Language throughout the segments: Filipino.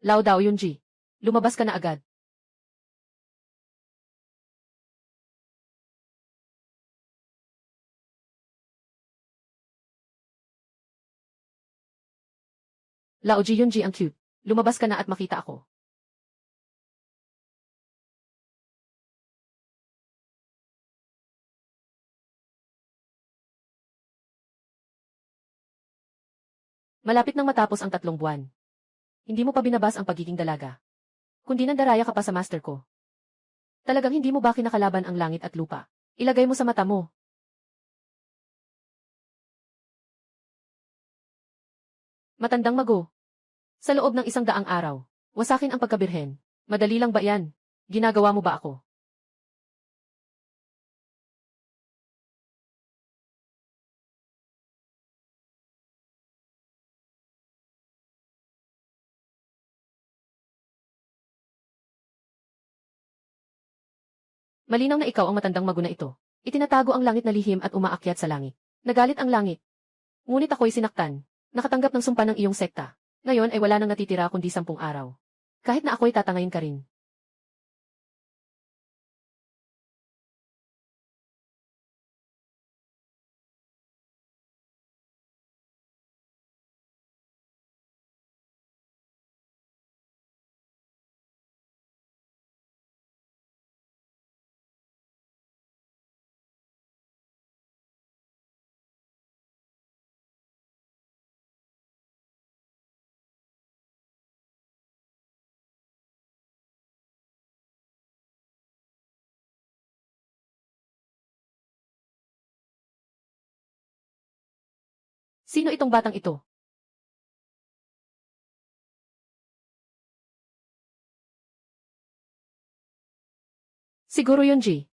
Lao Dao Yunji. Lumabas ka na agad. Lao Ji Yunji ang cute. Lumabas ka na at makita ako. Malapit nang matapos ang 3 buwan. Hindi mo pa binabas ang pagiging dalaga. Kundi nandaraya ka pa sa master ko. Talagang hindi mo ba kinakalaban ang langit at lupa? Ilagay mo sa mata mo. Matandang mago. Sa loob ng 100 araw, wasakin ang pagkabirhen. Madali lang ba yan? Ginagawa mo ba ako? Malinaw na ikaw ang matandang mago na ito. Itinatago ang langit na lihim at umaakyat sa langit. Nagalit ang langit. Ngunit ako'y sinaktan. Nakatanggap ng sumpa ng iyong sekta. Ngayon ay wala nang natitira kundi 10 araw. Kahit na ako'y tatangayin ka rin. Sino itong batang ito? Siguro Yunji.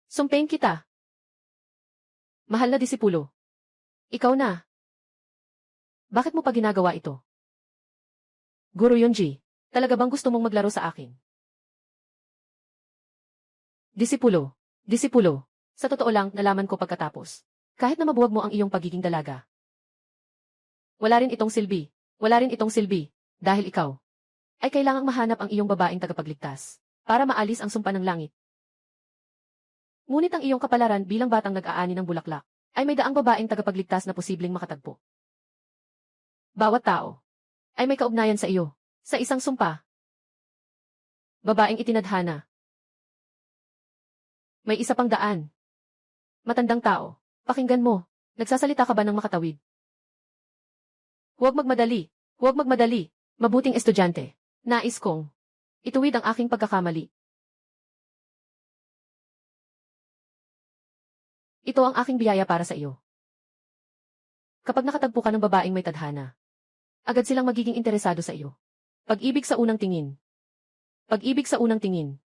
Sumpain kita. Mahal na disipulo. Ikaw na. Bakit mo pa ginagawa ito? Guro Yunji, talaga bang gusto mong maglaro sa akin? Disipulo. Disipulo. Sa totoo lang, nalaman ko pagkatapos. Kahit na mabuwag mo ang iyong pagiging dalaga. Wala rin itong silbi. Wala rin itong silbi. Dahil ikaw ay kailangang mahanap ang iyong babaeng tagapagligtas para maalis ang sumpa ng langit. Ngunit ang iyong kapalaran bilang batang nag-aani ng bulaklak ay may daang babaeng tagapagligtas na posibleng makatagpo. Bawat tao ay may kaugnayan sa iyo, sa isang sumpa. Babaeng itinadhana. May isa pang daan. Matandang tao, pakinggan mo. Nagsasalita ka ba ng makatawid? Huwag magmadali. Huwag magmadali. Mabuting estudyante. Nais kong ituwid ang aking pagkakamali. Ito ang aking biyaya para sa iyo. Kapag nakatagpo ka ng babaeng may tadhana, agad silang magiging interesado sa iyo. Pag-ibig sa unang tingin. Pag-ibig sa unang tingin.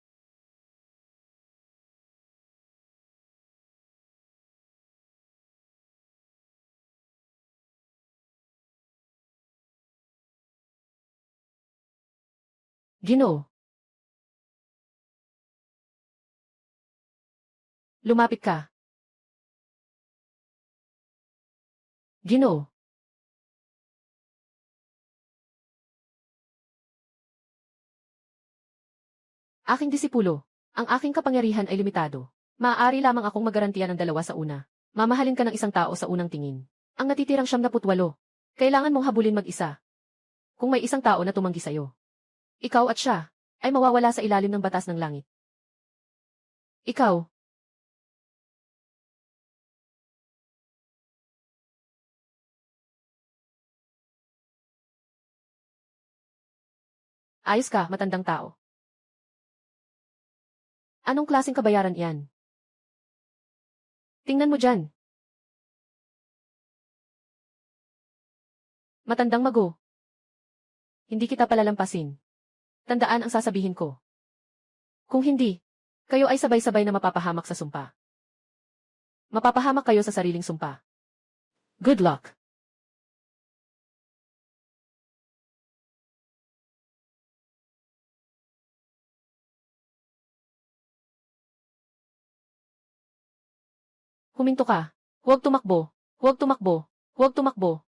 Ginoo. Lumapit ka. Ginoo. Aking disipulo. Ang aking kapangyarihan ay limitado. Maaari lamang akong magarantiya ng 2 sa una. Mamahalin ka ng isang tao sa unang tingin. Ang natitirang 78. Kailangan mong habulin mag-isa. Kung may isang tao na tumanggi sa'yo, ikaw at siya ay mawawala sa ilalim ng batas ng langit. Ikaw. Ayos ka, matandang tao. Anong klaseng kabayaran iyan? Tingnan mo dyan. Matandang mago. Hindi kita palalampasin. Tandaan ang sasabihin ko. Kung hindi, kayo ay sabay-sabay na mapapahamak sa sumpa. Mapapahamak kayo sa sariling sumpa. Good luck. Huminto ka. Huwag tumakbo. Huwag tumakbo. Huwag tumakbo.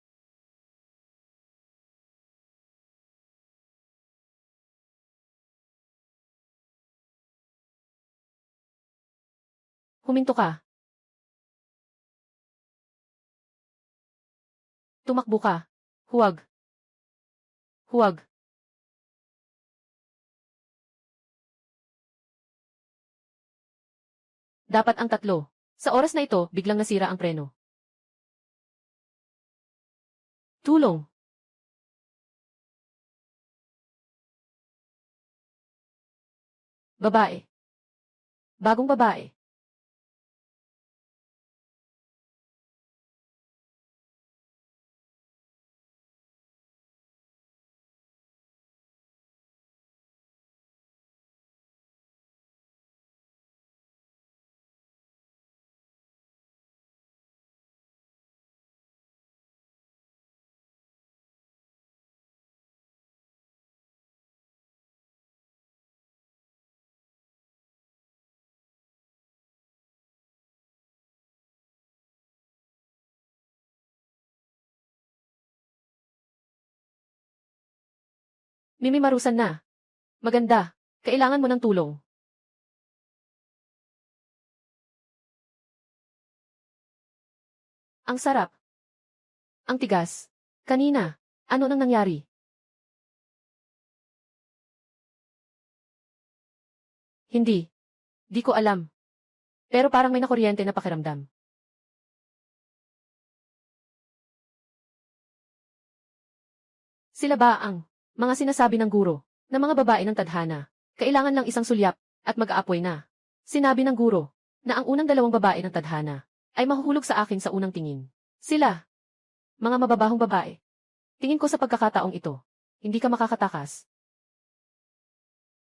Huminto ka. Tumakbo ka. Huwag. Huwag. Dapat ang tatlo. Sa oras na ito, biglang nasira ang preno. Tulong. Babae. Bagong babae. Mimi Marusan na. Maganda. Kailangan mo ng tulong. Ang sarap. Ang tigas. Kanina. Ano nang nangyari? Hindi. Di ko alam. Pero parang may nakuryente na pakiramdam. Sila ba ang mga sinasabi ng guro na mga babae ng tadhana? Kailangan lang isang sulyap at mag-aapoy na. Sinabi ng guro na ang unang dalawang babae ng tadhana ay mahuhulog sa akin sa unang tingin. Sila, mga mababahong babae. Tingin ko sa pagkakataong ito, hindi ka makakatakas.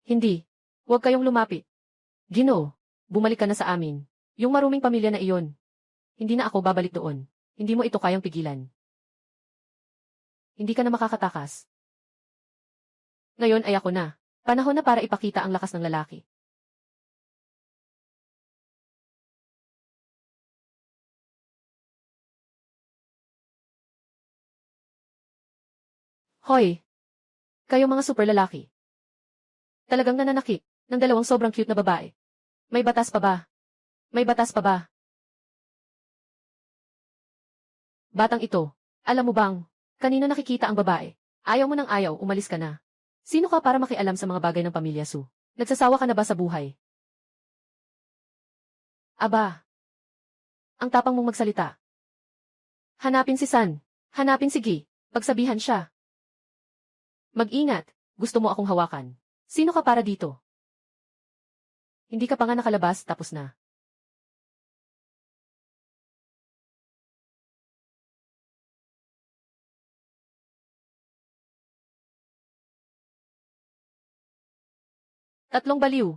Hindi. Huwag kayong lumapit. Ginoo, bumalik ka na sa amin. Yung maruming pamilya na iyon. Hindi na ako babalik doon. Hindi mo ito kayang pigilan. Hindi ka na makakatakas. Ngayon ay ako na. Panahon na para ipakita ang lakas ng lalaki. Hoy! Kayo mga super lalaki. Talagang nananakit ng dalawang sobrang cute na babae. May batas pa ba? May batas pa ba? Batang ito, alam mo bang, kanino nakikita ang babae? Ayaw mo nang ayaw, umalis ka na. Sino ka para makialam sa mga bagay ng pamilya Su? Nagsasawa ka na ba sa buhay? Aba, ang tapang mong magsalita. Hanapin si San. Hanapin si Gi. Pagsabihan siya. Mag-ingat, gusto mo akong hawakan. Sino ka para dito? Hindi ka pa nga nakalabas, tapos na. Tatlong baliw.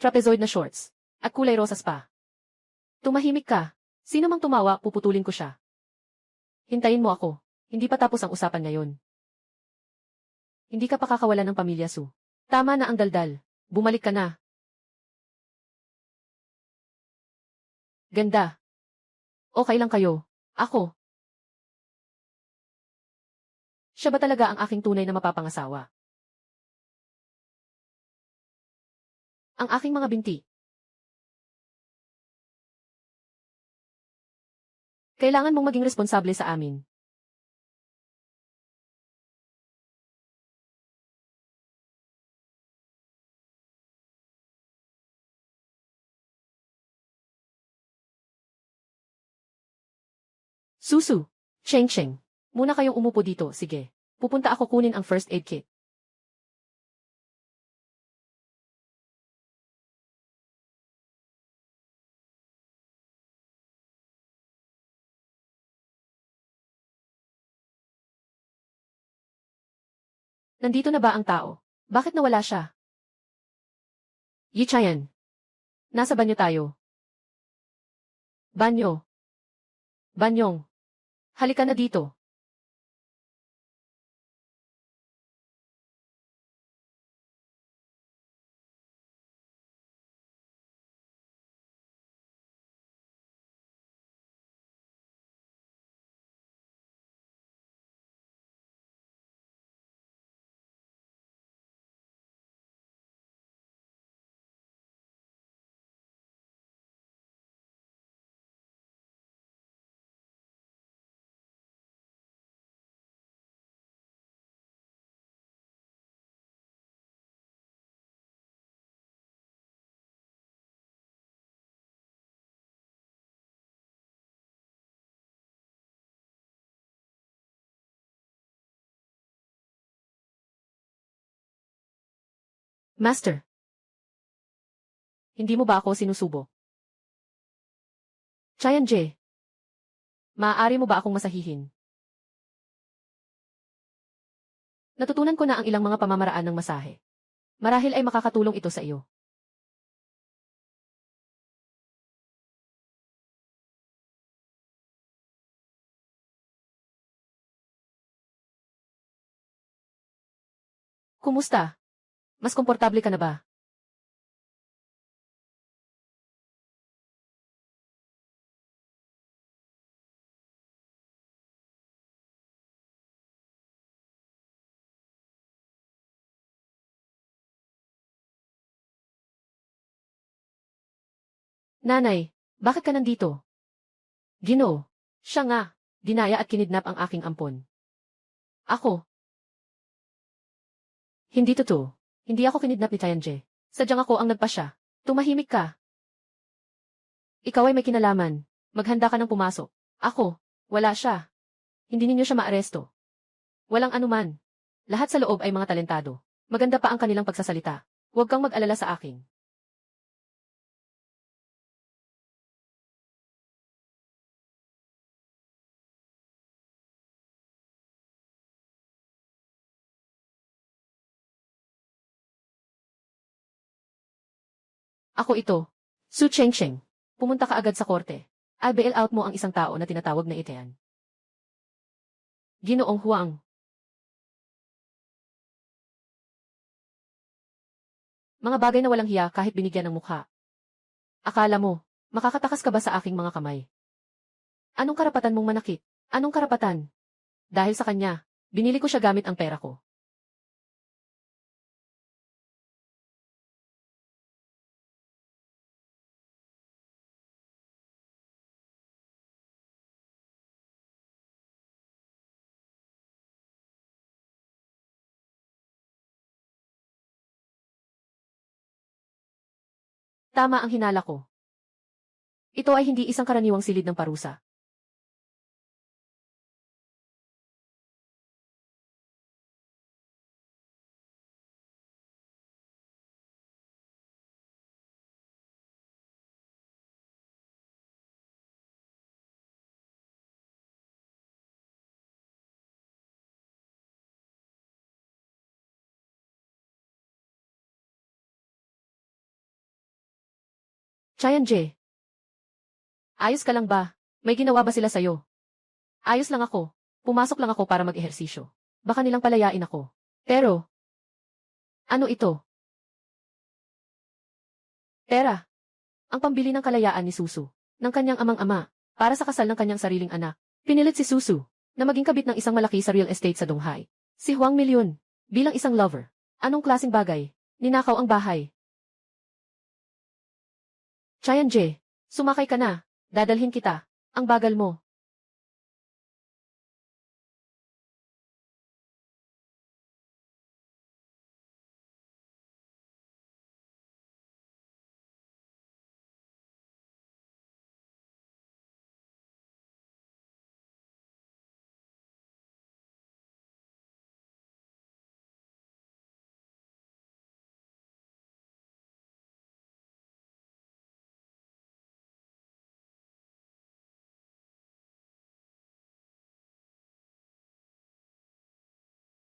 Trapezoid na shorts. At kulay rosas pa. Tumahimik ka. Sino mang tumawa, puputulin ko siya. Hintayin mo ako. Hindi pa tapos ang usapan ngayon. Hindi ka pa kakawalan ng pamilya Su. Tama na ang daldal. Bumalik ka na. Ganda. Okay lang kayo. Ako. Siya ba talaga ang aking tunay na mapapangasawa? Ang aking mga binti. Kailangan mong maging responsable sa amin. Susu. Cheng Cheng. Muna kayong umupo dito, sige. Pupunta ako kunin ang first aid kit. Nandito na ba ang tao? Bakit nawala siya? Yichayan. Nasa banyo tayo. Banyo. Banyong. Halika na dito. Master, hindi mo ba ako sinusubo? Chayanje, maaari mo ba akong masahihin? Natutunan ko na ang ilang mga pamamaraan ng masahe. Marahil ay makakatulong ito sa iyo. Kumusta? Mas komportable ka na ba? Nanay, bakit ka nandito? Ginoo, siya nga, dinaya at kinidnap ang aking ampon. Ako. Hindi totoo. Hindi ako kinidnap ni Chayanje. Sadyang ako ang nagpasya. Tumahimik ka. Ikaw ay may kinalaman. Maghanda ka ng pumasok. Ako. Wala siya. Hindi ninyo siya maaresto. Walang anuman. Lahat sa loob ay mga talentado. Maganda pa ang kanilang pagsasalita. Huwag kang mag-alala sa akin. Ako ito. Su Chengcheng. Pumunta ka agad sa korte. I'll bail out mo ang isang tao na tinatawag na Itean. Ginoong Huang. Mga bagay na walang hiya kahit binigyan ng mukha. Akala mo, makakatakas ka ba sa aking mga kamay? Anong karapatan mong manakit? Anong karapatan? Dahil sa kanya, binili ko siya gamit ang pera ko. Tama ang hinala ko. Ito ay hindi isang karaniwang silid ng parusa. Chayanje, ayos ka lang ba? May ginawa ba sila sa'yo? Ayos lang ako. Pumasok lang ako para mag-ehersisyo. Baka nilang palayain ako. Pero, ano ito? Pera. Ang pambili ng kalayaan ni Susu, ng kanyang amang-ama, para sa kasal ng kanyang sariling anak. Pinilit si Susu, na maging kabit ng isang malaki sa real estate sa Donghai. Si Huang Milyon, bilang isang lover. Anong klaseng bagay? Ninakaw ang bahay. Chayanje, sumakay ka na. Dadalhin kita. Ang bagal mo.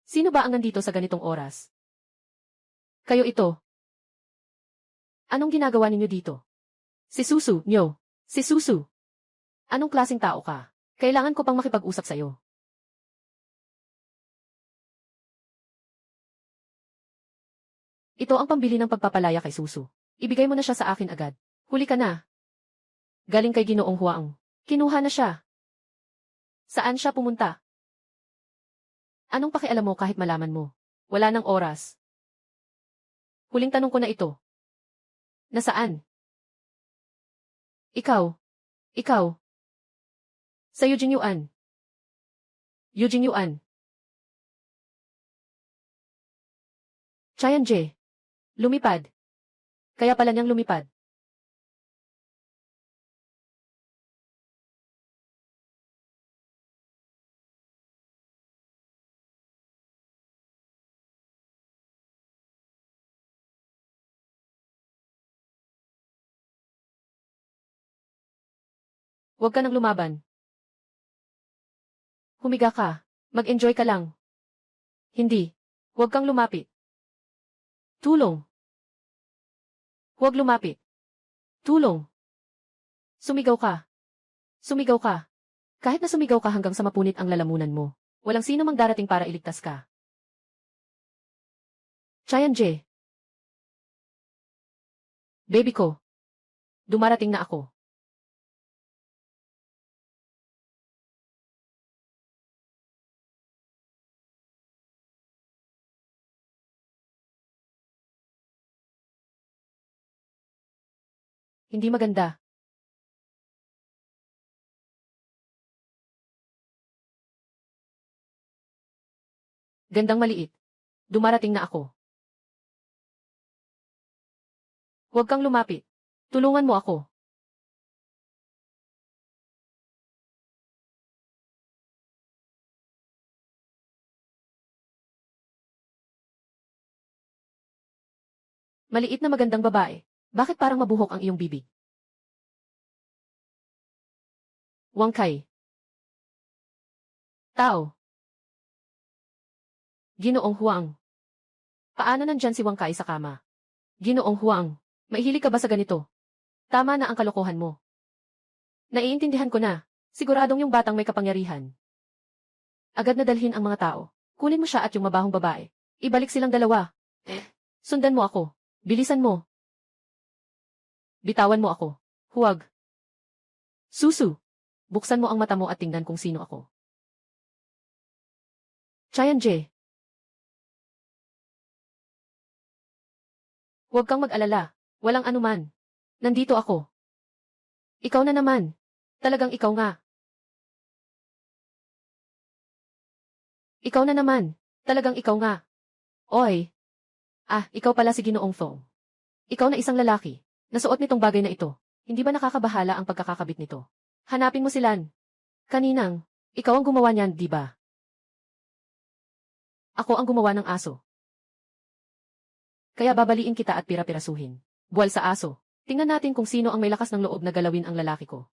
Sino ba ang nandito sa ganitong oras? Kayo ito. Anong ginagawa ninyo dito? Si Susu, nyo. Si Susu. Anong klaseng tao ka? Kailangan ko pang makipag-usap sa'yo. Ito ang pambili ng pagpapalaya kay Susu. Ibigay mo na siya sa akin agad. Huli ka na. Galing kay Ginoong Huang. Kinuha na siya. Saan siya pumunta? Anong pakialam mo kahit malaman mo? Wala nang oras. Huling tanong ko na ito. Nasaan? Ikaw. Ikaw. Sa Eugene Yuan. Eugene Yuan. Chayanje. Lumipad. Kaya pala niyang lumipad. Huwag ka nang lumaban. Humiga ka. Mag-enjoy ka lang. Hindi. Huwag kang lumapit. Tulong. Huwag lumapit. Tulong. Sumigaw ka. Sumigaw ka. Kahit na sumigaw ka hanggang sa mapunit ang lalamunan mo, walang sino mang darating para iligtas ka. Chayan-je. Baby ko. Dumarating na ako. Hindi maganda. Gandang maliit. Dumarating na ako. Huwag kang lumapit. Tulungan mo ako. Maliit na magandang babae. Bakit parang mabuhok ang iyong bibig? Wang Kai. Tao. Ginoong Huang. Paano nandyan si Wang Kai sa kama? Ginoong Huang, mahilig ka ba sa ganito? Tama na ang kalokohan mo. Naiintindihan ko na. Siguradong yung batang may kapangyarihan. Agad na dalhin ang mga tao. Kunin mo siya at yung mabahong babae. Ibalik silang dalawa. Sundan mo ako. Bilisan mo. Bitawan mo ako. Huwag. Susu. Buksan mo ang mata mo at tingnan kung sino ako. Chayan-je. Huwag kang mag-alala. Walang anuman. Nandito ako. Ikaw na naman. Talagang ikaw nga. Ikaw na naman. Talagang ikaw nga. Oy. Ikaw pala si Ginoong Fong. Ikaw na isang lalaki. Nasuot nitong bagay na ito. Hindi ba nakakabahala ang pagkakakabit nito? Hanapin mo silan. Kaninang, ikaw ang gumawa niyan, di ba? Ako ang gumawa ng aso. Kaya babaliin kita at pira-pirasuhin. Buwal sa aso. Tingnan natin kung sino ang may lakas ng loob na galawin ang lalaki ko.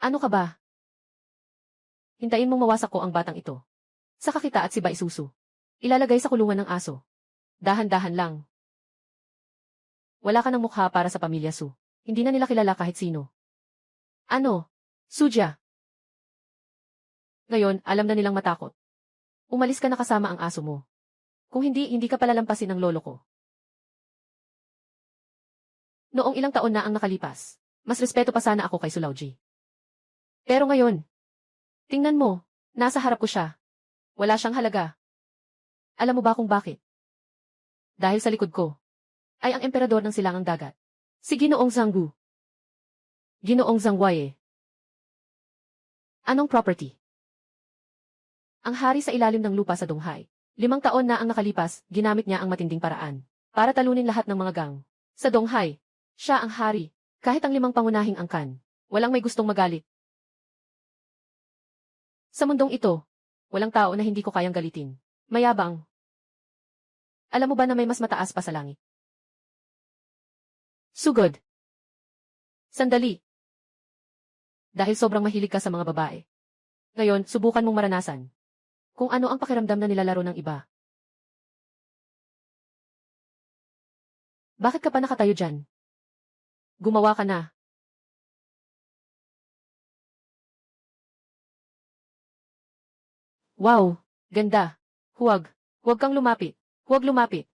Ano ka ba? Hintayin mong mawasak ko ang batang ito. Saka kita at si Baisusu. Ilalagay sa kulungan ng aso. Dahan-dahan lang. Wala ka ng mukha para sa pamilya Su. Hindi na nila kilala kahit sino. Ano? Suja. Ngayon, alam na nilang matakot. Umalis ka na kasama ang aso mo. Kung hindi, hindi ka palalampasin ng lolo ko. Noong ilang taon na ang nakalipas, mas respeto pa sana ako kay Sulauji. Pero ngayon, tingnan mo, nasa harap ko siya. Wala siyang halaga. Alam mo ba kung bakit? Dahil sa likod ko, ay ang emperador ng silangang dagat. Si Ginoong Zanggu. Ginoong Zangwaye. Anong property? Ang hari sa ilalim ng lupa sa Donghai. 5 taon na ang nakalipas, ginamit niya ang matinding paraan para talunin lahat ng mga gang. Sa Donghai, siya ang hari. Kahit ang 5 pangunahing angkan, walang may gustong magalit. Sa mundong ito, walang tao na hindi ko kayang galitin. Mayabang. Alam mo ba na may mas mataas pa sa langit? Sugod. Sandali. Dahil sobrang mahilig ka sa mga babae. Ngayon, subukan mong maranasan kung ano ang pakiramdam na nilalaro ng iba. Bakit ka pa nakatayo dyan? Gumawa ka na. Wow, ganda. Huwag kang lumapit. Huwag lumapit.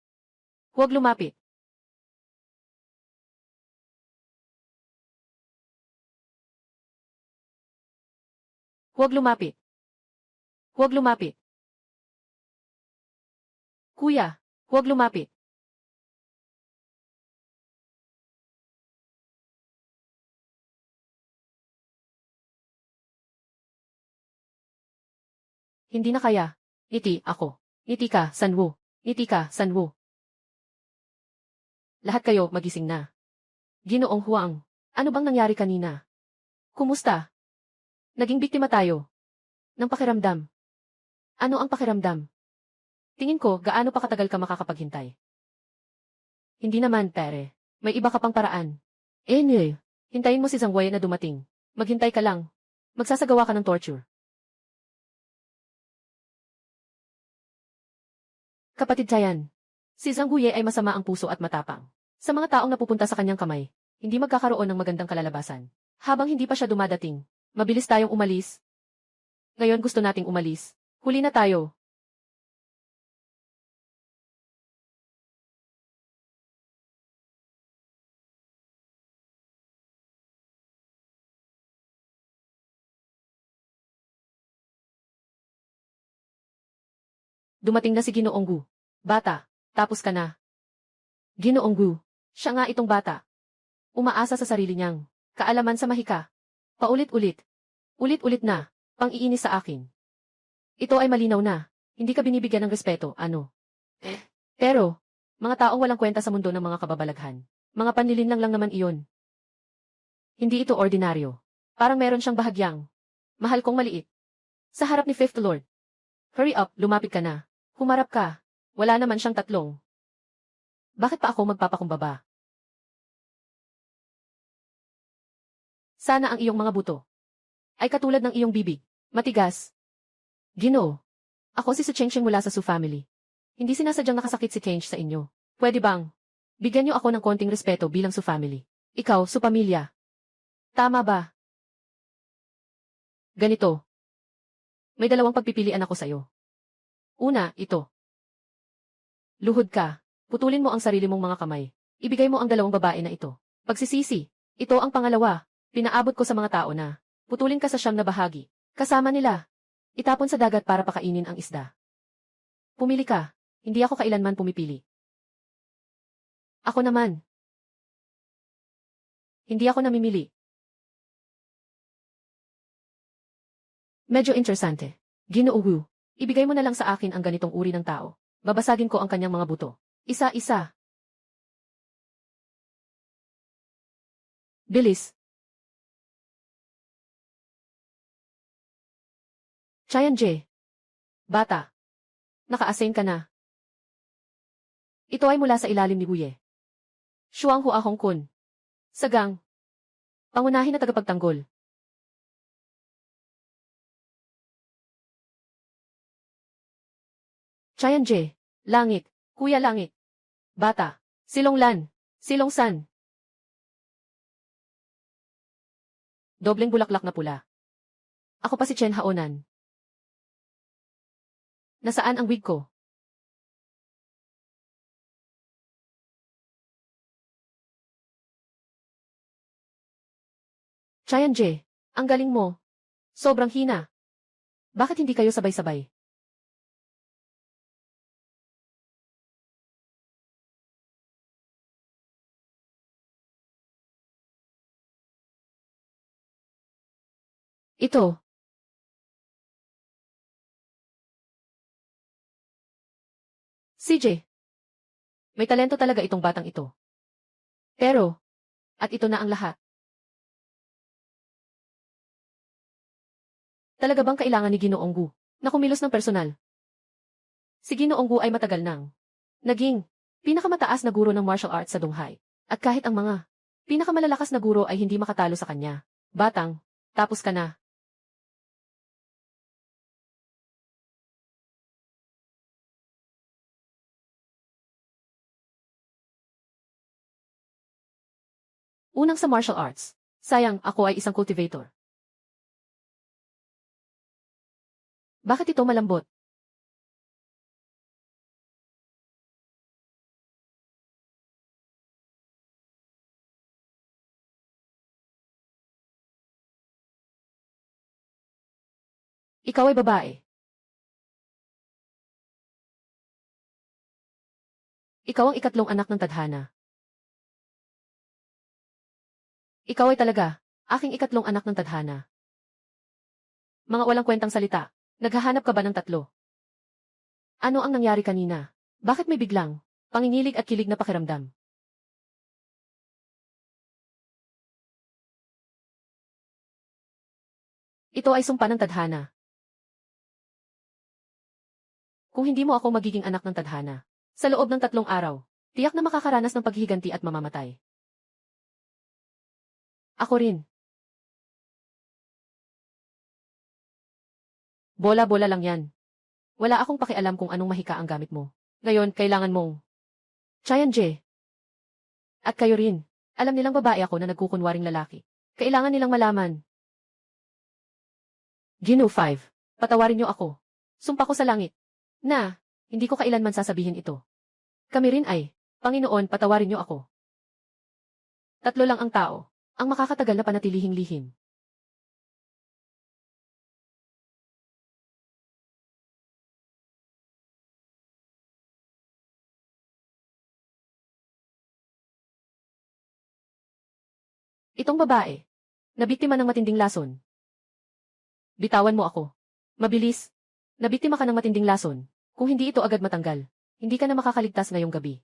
Huwag lumapit. Huwag lumapit. Huwag lumapit. Kuya, huwag lumapit. Hindi na kaya. Ngiti ako. Ngiti ka, Sanwo. Ngiti ka, Sanwo. Lahat kayo magising na. Ginoong Huang, ano bang nangyari kanina? Kumusta? Naging biktima tayo ng pakiramdam. Ano ang pakiramdam? Tingin ko, gaano pa katagal ka makakapaghintay? Hindi naman, pere. May iba ka pang paraan. Anyway, hintayin mo si Zhang Wei na dumating. Maghintay ka lang. Magsasagawa ka ng torture. Kapatid Chayan, si Zhang Guye ay masama ang puso at matapang. Sa mga taong napupunta sa kanyang kamay, hindi magkakaroon ng magandang kalalabasan. Habang hindi pa siya dumadating, mabilis tayong umalis. Ngayon gusto nating umalis. Huli na tayo. Dumating na si Ginoong Gu. Bata, tapos ka na. Ginoong Gu, siya nga itong bata. Umaasa sa sarili niyang kaalaman sa mahika. Paulit-ulit. Ulit-ulit na, pang-iinis sa akin. Ito ay malinaw na, hindi ka binibigyan ng respeto, ano? Pero, mga taong walang kwenta sa mundo ng mga kababalaghan. Mga panlilinlang lang naman iyon. Hindi ito ordinaryo. Parang meron siyang bahagyang. Mahal kong maliit. Sa harap ni Fifth Lord. Hurry up, lumapit ka na. Humarap ka. Wala naman siyang tatlong. Bakit pa ako magpapakumbaba? Sana ang iyong mga buto ay katulad ng iyong bibig. Matigas. Ginoo. Ako si Su Chengsheng mula sa Su family. Hindi sinasadyang nakasakit si Cheng sa inyo. Pwede bang bigyan niyo ako ng konting respeto bilang Su family? Ikaw, Su pamilya. Tama ba? Ganito. May dalawang pagpipilian ako sa'yo. Una, ito. Luhod ka. Putulin mo ang sarili mong mga kamay. Ibigay mo ang dalawang babae na ito. Pagsisisi. Ito ang pangalawa. Pinaabot ko sa mga tao na putulin ka sa siyam na bahagi. Kasama nila. Itapon sa dagat para pakainin ang isda. Pumili ka. Hindi ako kailanman pumipili. Ako naman. Hindi ako namimili. Medyo interesante. Ginoo Wu, ibigay mo na lang sa akin ang ganitong uri ng tao. Babasagin ko ang kanyang mga buto. Isa-isa. Bilis. Chayan J. Bata. Naka-assign ka na. Ito ay mula sa ilalim ni Guye. Shuang Hua Hong Kun. Sagang. Pangunahin na tagapagtanggol. Chayan J. Langit. Kuya Langit. Bata. Silong Lan. Silong San. Dobleng bulaklak na pula. Ako pa si Chen Haonan. Nasaan ang wig ko? Chayan J. Ang galing mo. Sobrang hina. Bakit hindi kayo sabay-sabay? Ito. CJ. May talento talaga itong batang ito. Pero, at ito na ang lahat. Talaga bang kailangan ni Ginoong Gu na kumilos ng personal? Si Ginoong Gu ay matagal nang naging pinakamataas na guro ng martial arts sa Donghai. At kahit ang mga pinakamalalakas na guro ay hindi makatalo sa kanya. Batang, tapos ka na. Unang sa martial arts. Sayang, ako ay isang cultivator. Bakit ito malambot? Ikaw ay babae. Ikaw ang ikatlong anak ng tadhana. Ikaw ay talaga, aking ikatlong anak ng tadhana. Mga walang kwentang salita. Naghahanap ka ba ng tatlo? Ano ang nangyari kanina? Bakit may biglang pangingilig at kilig na pakiramdam? Ito ay sumpa ng tadhana. Kung hindi mo ako magiging anak ng tadhana, sa loob ng 3 araw, Tiyak na makakaranas ng paghihiganti at mamamatay. Ako rin. Bola-bola lang yan. Wala akong pakialam kung anong mahika ang gamit mo. Ngayon, kailangan mong... Chayan-je. At kayo rin. Alam nilang babae ako na nagkukunwaring lalaki. Kailangan nilang malaman. Gino 5. Patawarin niyo ako. Sumpa ko sa langit. Na, hindi ko kailanman sasabihin ito. Kami rin ay, Panginoon, patawarin niyo ako. 3 lang ang tao, ang makakatagal na panatilihing lihim. Itong babae, nabiktima ng matinding lason. Bitawan mo ako. Mabilis. Nabiktima ka ng matinding lason. Kung hindi ito agad matanggal, hindi ka na makakaligtas ngayong gabi.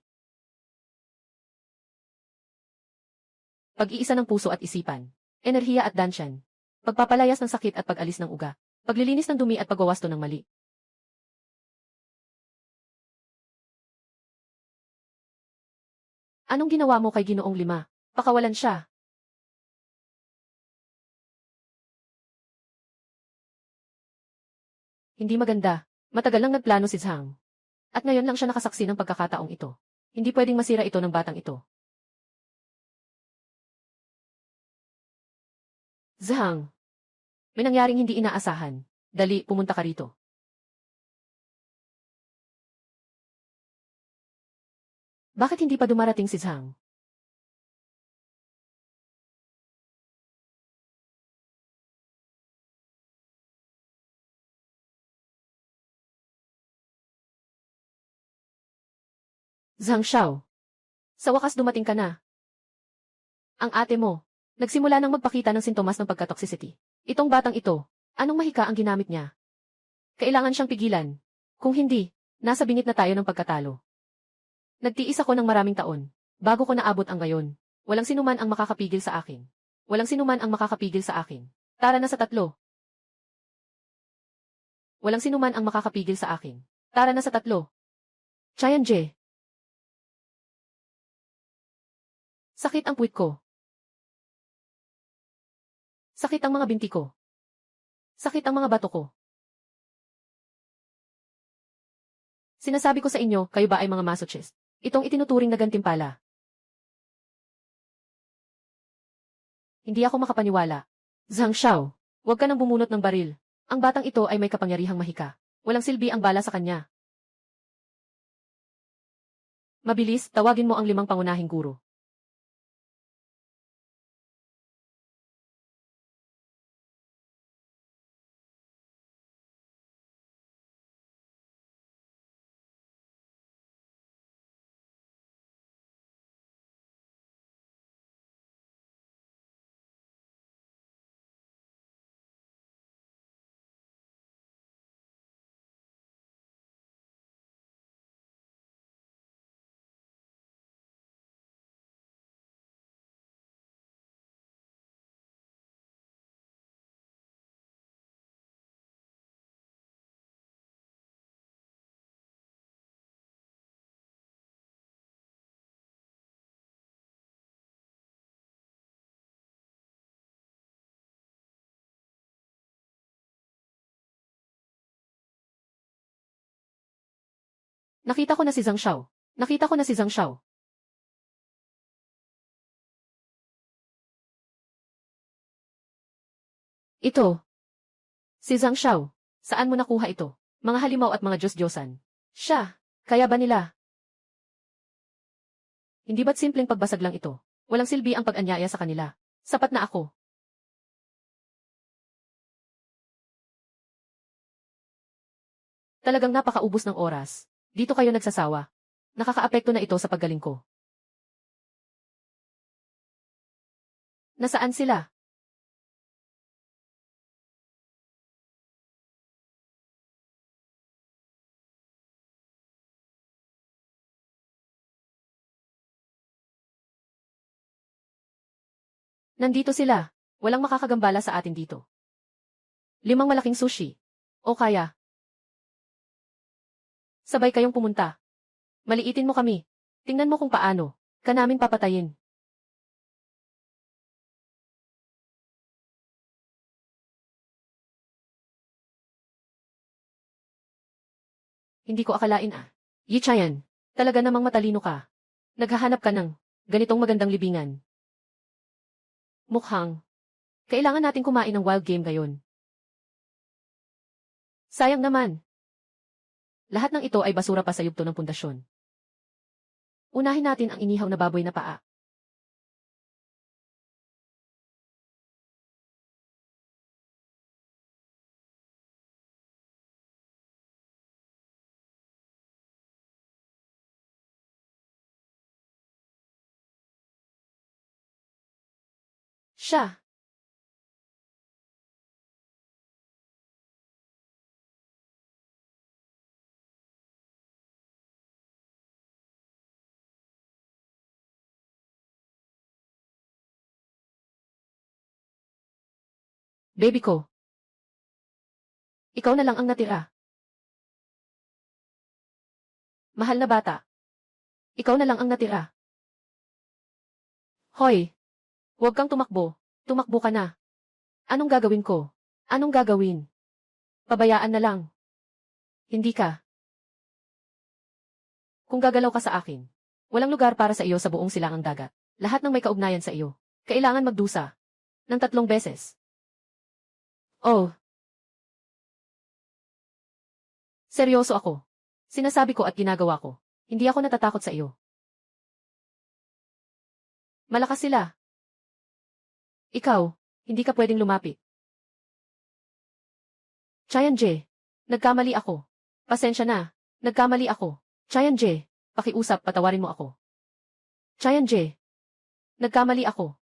Pag-iisa ng puso at isipan. Enerhiya at dansyan. Pagpapalayas ng sakit at pag-alis ng uga. Paglilinis ng dumi at pagwawasto ng mali. Anong ginawa mo kay Ginoong 5? Pakawalan siya. Hindi maganda. Matagal nang nagplano si Zhang. At ngayon lang siya nakasaksi ng pagkakataong ito. Hindi pwedeng masira ito ng batang ito. Zhang. May nangyaring hindi inaasahan. Dali, pumunta ka rito. Bakit hindi pa dumarating si Zhang? Zhang Xiao. Sa wakas dumating ka na. Ang ate mo, nagsimula nang magpakita ng sintomas ng pagkatoxicity. Itong batang ito, anong mahika ang ginamit niya? Kailangan siyang pigilan. Kung hindi, nasa bingit na tayo ng pagkatalo. Nagtiis ako ng maraming taon, bago ko naabot ang ngayon. Walang sinuman ang makakapigil sa akin. Walang sinuman ang makakapigil sa akin. Tara na sa 3. Walang sinuman ang makakapigil sa akin. Tara na sa 3. Chayan-je. Sakit ang puwit ko. Sakit ang mga binti ko. Sakit ang mga bato ko. Sinasabi ko sa inyo, kayo ba ay mga masochist? Itong itinuturing na gantimpala. Hindi ako makapaniwala. Zhang Xiao, huwag ka nang bumunot ng baril. Ang batang ito ay may kapangyarihang mahika. Walang silbi ang bala sa kanya. Mabilis, tawagin mo ang 5 pangunahing guro. Nakita ko na si Zhang Xiao. Nakita ko na si Zhang Xiao. Ito. Si Zhang Xiao. Saan mo nakuha ito? Mga halimaw at mga Diyos-Diyosan. Siya. Kaya ba nila? Hindi ba't simpleng pagbasag lang ito? Walang silbi ang pag-anyaya sa kanila. Sapat na ako. Talagang napakaubos ng oras. Dito kayo nagsasawa. Nakakaapekto na ito sa paggaling ko. Nasaan sila? Nandito sila. Walang makakagambala sa atin dito. 5 malaking sushi. O kaya, sabay kayong pumunta. Maliitin mo kami. Tingnan mo kung paano ka namin papatayin. Hindi ko akalain ah. Yi Chayan, talaga namang matalino ka. Naghahanap ka ng ganitong magandang libingan. Mukhang kailangan nating kumain ng wild game ngayon. Sayang naman. Lahat ng ito ay basura pa sa yugto ng pundasyon. Unahin natin ang inihaw na baboy na paa. Siya. Baby ko. Ikaw na lang ang natira. Mahal na bata. Ikaw na lang ang natira. Hoy. Huwag kang tumakbo. Tumakbo ka na. Anong gagawin ko? Anong gagawin? Pabayaan na lang. Hindi ka. Kung gagalaw ka sa akin, walang lugar para sa iyo sa buong silangang dagat. Lahat ng may kaugnayan sa iyo, kailangan magdusa ng 3 beses. Oh, seryoso ako. Sinasabi ko at ginagawa ko. Hindi ako natatakot sa iyo. Malakas sila. Ikaw, hindi ka pwedeng lumapit. Chayan J, nagkamali ako. Pasensya na, nagkamali ako. Chayan J, pakiusap, patawarin mo ako. Chayan J, nagkamali ako.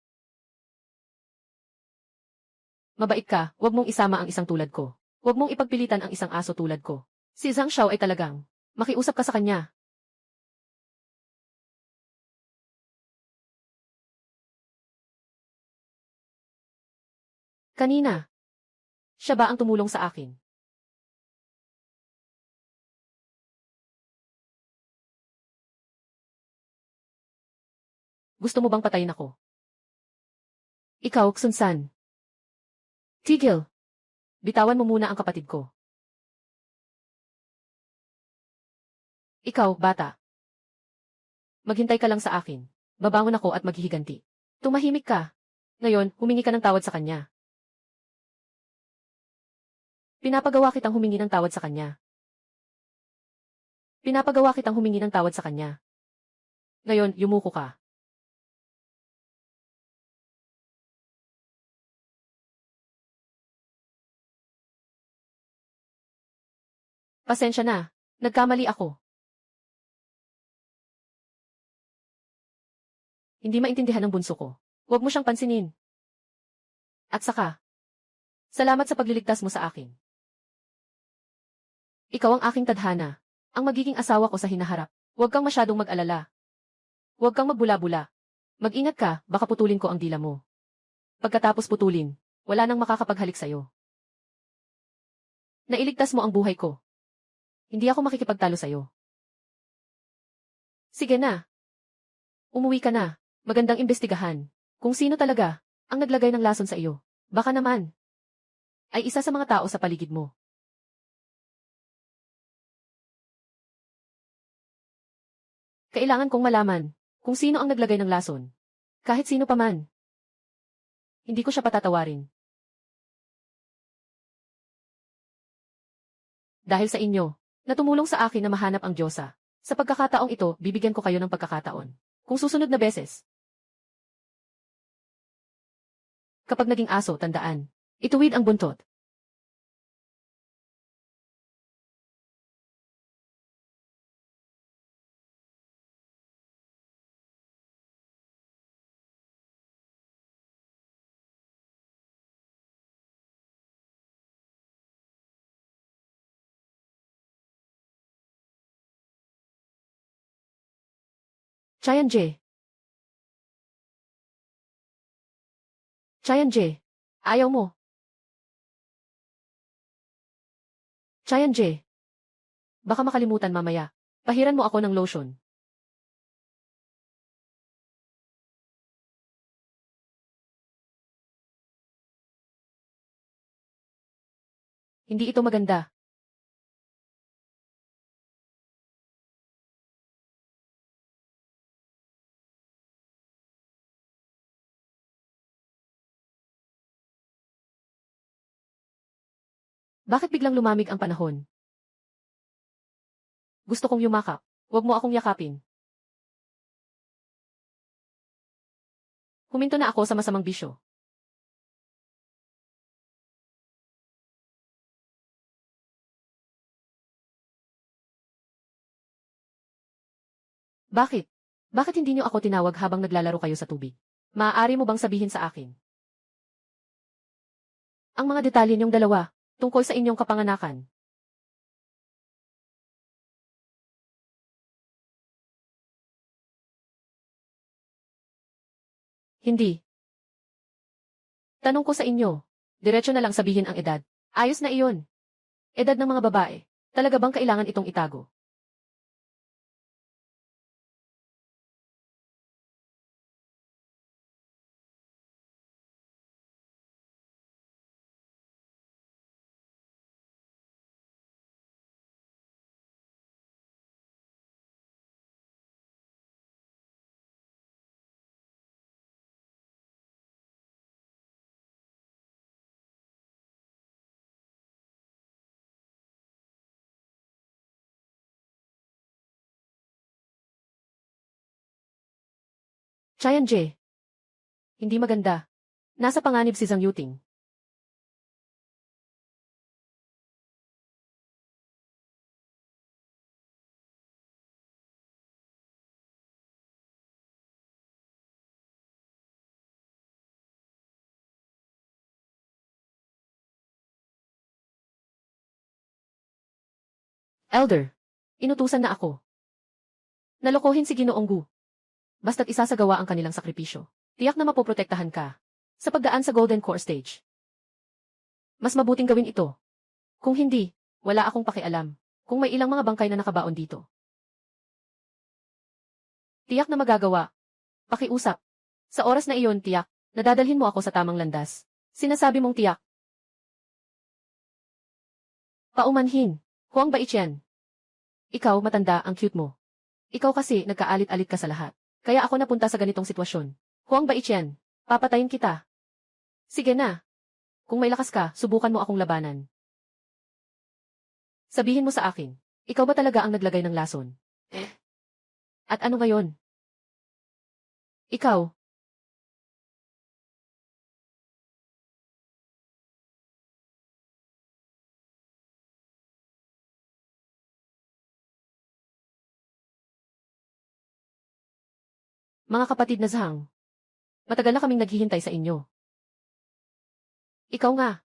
Mabait ka, wag mong isama ang isang tulad ko. Wag mong ipagpilitan ang isang aso tulad ko. Si Zhang Xiao ay talagang, makiusap ka sa kanya. Kanina. Siya ba ang tumulong sa akin? Gusto mo bang patayin ako? Ikaw, Xunsan. Tigil. Bitawan mo muna ang kapatid ko. Ikaw, bata. Maghintay ka lang sa akin. Babangon ako at maghihiganti. Tumahimik ka. Ngayon, humingi ka ng tawad sa kanya. Pinapagawa kitang humingi ng tawad sa kanya. Pinapagawa kitang humingi ng tawad sa kanya. Ngayon, yumuko ka. Pasensya na. Nagkamali ako. Hindi maintindihan ng bunso ko. Huwag mo siyang pansinin. At saka, salamat sa pagliligtas mo sa akin. Ikaw ang aking tadhana. Ang magiging asawa ko sa hinaharap. Huwag kang masyadong mag-alala. Huwag kang magbula-bula. Mag-ingat ka, baka putulin ko ang dila mo. Pagkatapos putulin, wala nang makakapaghalik sa'yo. Nailigtas mo ang buhay ko. Hindi ako makikipagtalo sa'yo. Sige na. Umuwi ka na. Magandang imbestigahan. Kung sino talaga ang naglagay ng lason sa iyo. Baka naman ay isa sa mga tao sa paligid mo. Kailangan kong malaman kung sino ang naglagay ng lason. Kahit sino pa man. Hindi ko siya patatawarin. Dahil sa inyo, na tumulong sa akin na mahanap ang Diyosa. Sa pagkakataong ito, bibigyan ko kayo ng pagkakataon. Kung susunod na beses. Kapag naging aso, tandaan. Ituwid ang buntot. Chayan J. Chayan J. Ayaw mo. Chayan J. Baka makalimutan mamaya. Pahiran mo ako ng lotion. Hindi ito maganda. Bakit biglang lumamig ang panahon? Gusto kong yumakap. Huwag mo akong yakapin. Huminto na ako sa masamang bisyo. Bakit? Bakit hindi niyo ako tinawag habang naglalaro kayo sa tubig? Maaari mo bang sabihin sa akin? Ang mga detalye niyong dalawa, tungkol sa inyong kapanganakan. Hindi. Tanong ko sa inyo. Diretso na lang sabihin ang edad. Ayos na iyon. Edad ng mga babae. Talaga bang kailangan itong itago? Chayan J. Hindi maganda. Nasa panganib si Zhang Yuting. Elder. Inutusan na ako. Nalokohin si Ginoong Gu. Basta't isasagawa ang kanilang sakripisyo. Tiyak na mapoprotektahan ka. Sa pagdaan sa Golden Core Stage. Mas mabuting gawin ito. Kung hindi, wala akong pakialam. Kung may ilang mga bangkay na nakabaon dito. Tiyak na magagawa. Pakiusap. Sa oras na iyon, tiyak, nadadalhin mo ako sa tamang landas. Sinasabi mong tiyak. Paumanhin. Huwag bait yan. Ikaw, matanda, ang cute mo. Ikaw kasi, nagkaalit-alit ka sa lahat. Kaya ako napunta sa ganitong sitwasyon. Huwag bait yan. Papatayin kita. Sige na. Kung may lakas ka, subukan mo akong labanan. Sabihin mo sa akin, ikaw ba talaga ang naglagay ng lason? At ano ngayon? Ikaw. Mga kapatid na Zhang. Matagal na kaming naghihintay sa inyo. Ikaw nga.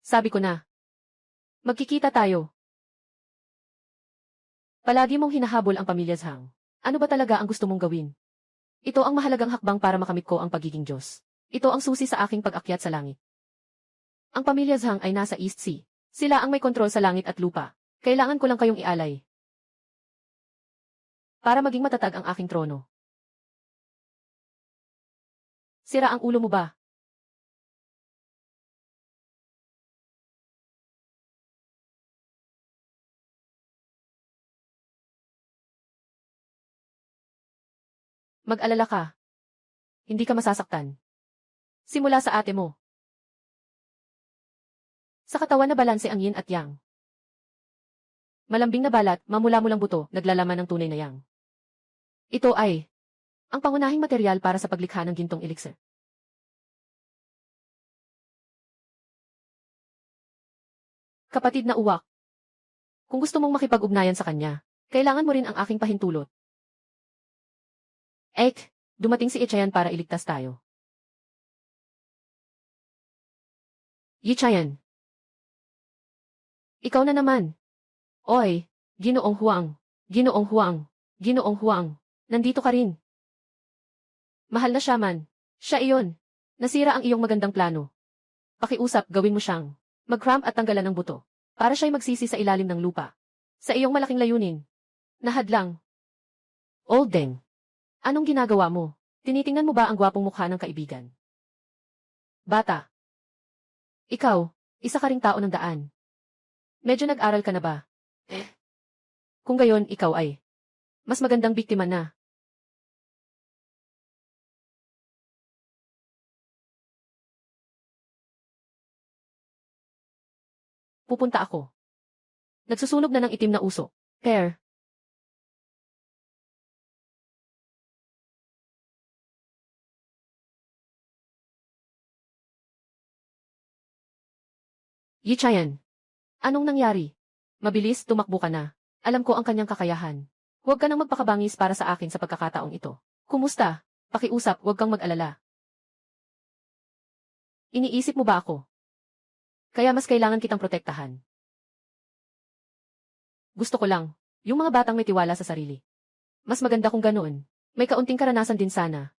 Sabi ko na. Magkikita tayo. Palagi mong hinahabol ang pamilya Zhang. Ano ba talaga ang gusto mong gawin? Ito ang mahalagang hakbang para makamit ko ang pagiging Diyos. Ito ang susi sa aking pag-akyat sa langit. Ang pamilya Zhang ay nasa East Sea. Sila ang may kontrol sa langit at lupa. Kailangan ko lang kayong ialay. Para maging matatag ang aking trono. Sira ang ulo mo ba? Mag-alala ka. Hindi ka masasaktan. Simula sa ate mo. Sa katawan na balanse ang yin at yang. Malambing na balat, mamula-mulang buto, naglalaman ng tunay na yang. Ito ay ang pangunahing material para sa paglikha ng gintong elixir. Kapatid na uwak. Kung gusto mong makipag-ugnayan sa kanya, kailangan mo rin ang aking pahintulot. Dumating si Ichayan para iligtas tayo. Yichayan. Ikaw na naman. Oy, Ginoong Huang. Ginoong Huang. Ginoong Huang. Nandito ka rin. Mahal na shaman. Siya iyon. Nasira ang iyong magandang plano. Pakiusap, gawin mo siyang mag-cramp at tanggalan ng buto. Para siya'y magsisi sa ilalim ng lupa. Sa iyong malaking layunin. Nahadlang. Old Deng. Anong ginagawa mo? Tinitingnan mo ba ang gwapong mukha ng kaibigan? Bata. Ikaw, isa ka ring tao ng daan. Medyo nag-aral ka na ba? Kung gayon, ikaw ay mas magandang biktima na. Pupunta ako. Nagsusunog na ng itim na usok. Pear. Yi Chayan. Anong nangyari? Mabilis, tumakbo ka na. Alam ko ang kanyang kakayahan. Huwag ka nang magpakabangis para sa akin sa pagkakataong ito. Kumusta? Pakiusap, huwag kang mag-alala. Iniisip mo ba ako? Kaya mas kailangan kitang protektahan. Gusto ko lang, yung mga batang may tiwala sa sarili. Mas maganda kung ganoon. May kaunting karanasan din sana.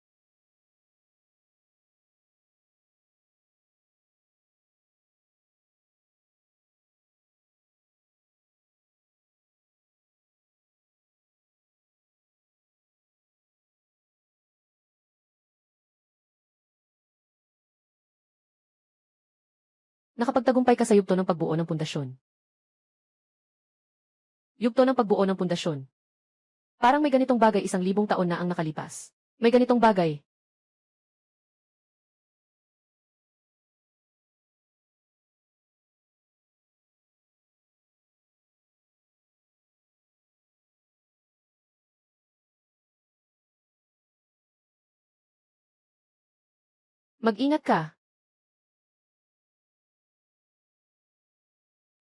Nakapagtagumpay ka sa yugto ng pagbuo ng pundasyon. Yugto ng pagbuo ng pundasyon. Parang may ganitong bagay 1,000 taon na ang nakalipas. May ganitong bagay. Mag-ingat ka.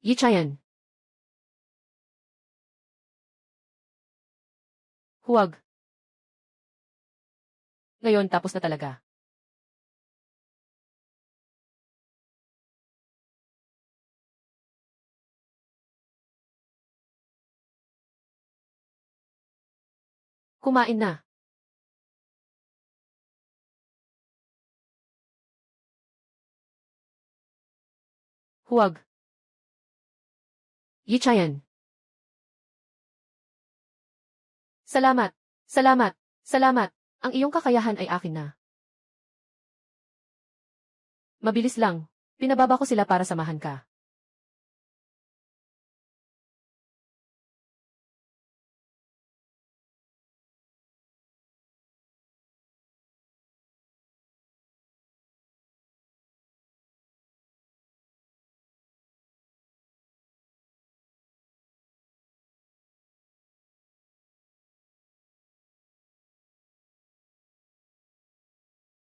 Yi Chayan. Huwag. Ngayon tapos na talaga. Kumain na. Huwag. Yi Chayan. Salamat. Salamat. Salamat. Ang iyong kakayahan ay akin na. Mabilis lang. Pinababa ko sila para samahan ka.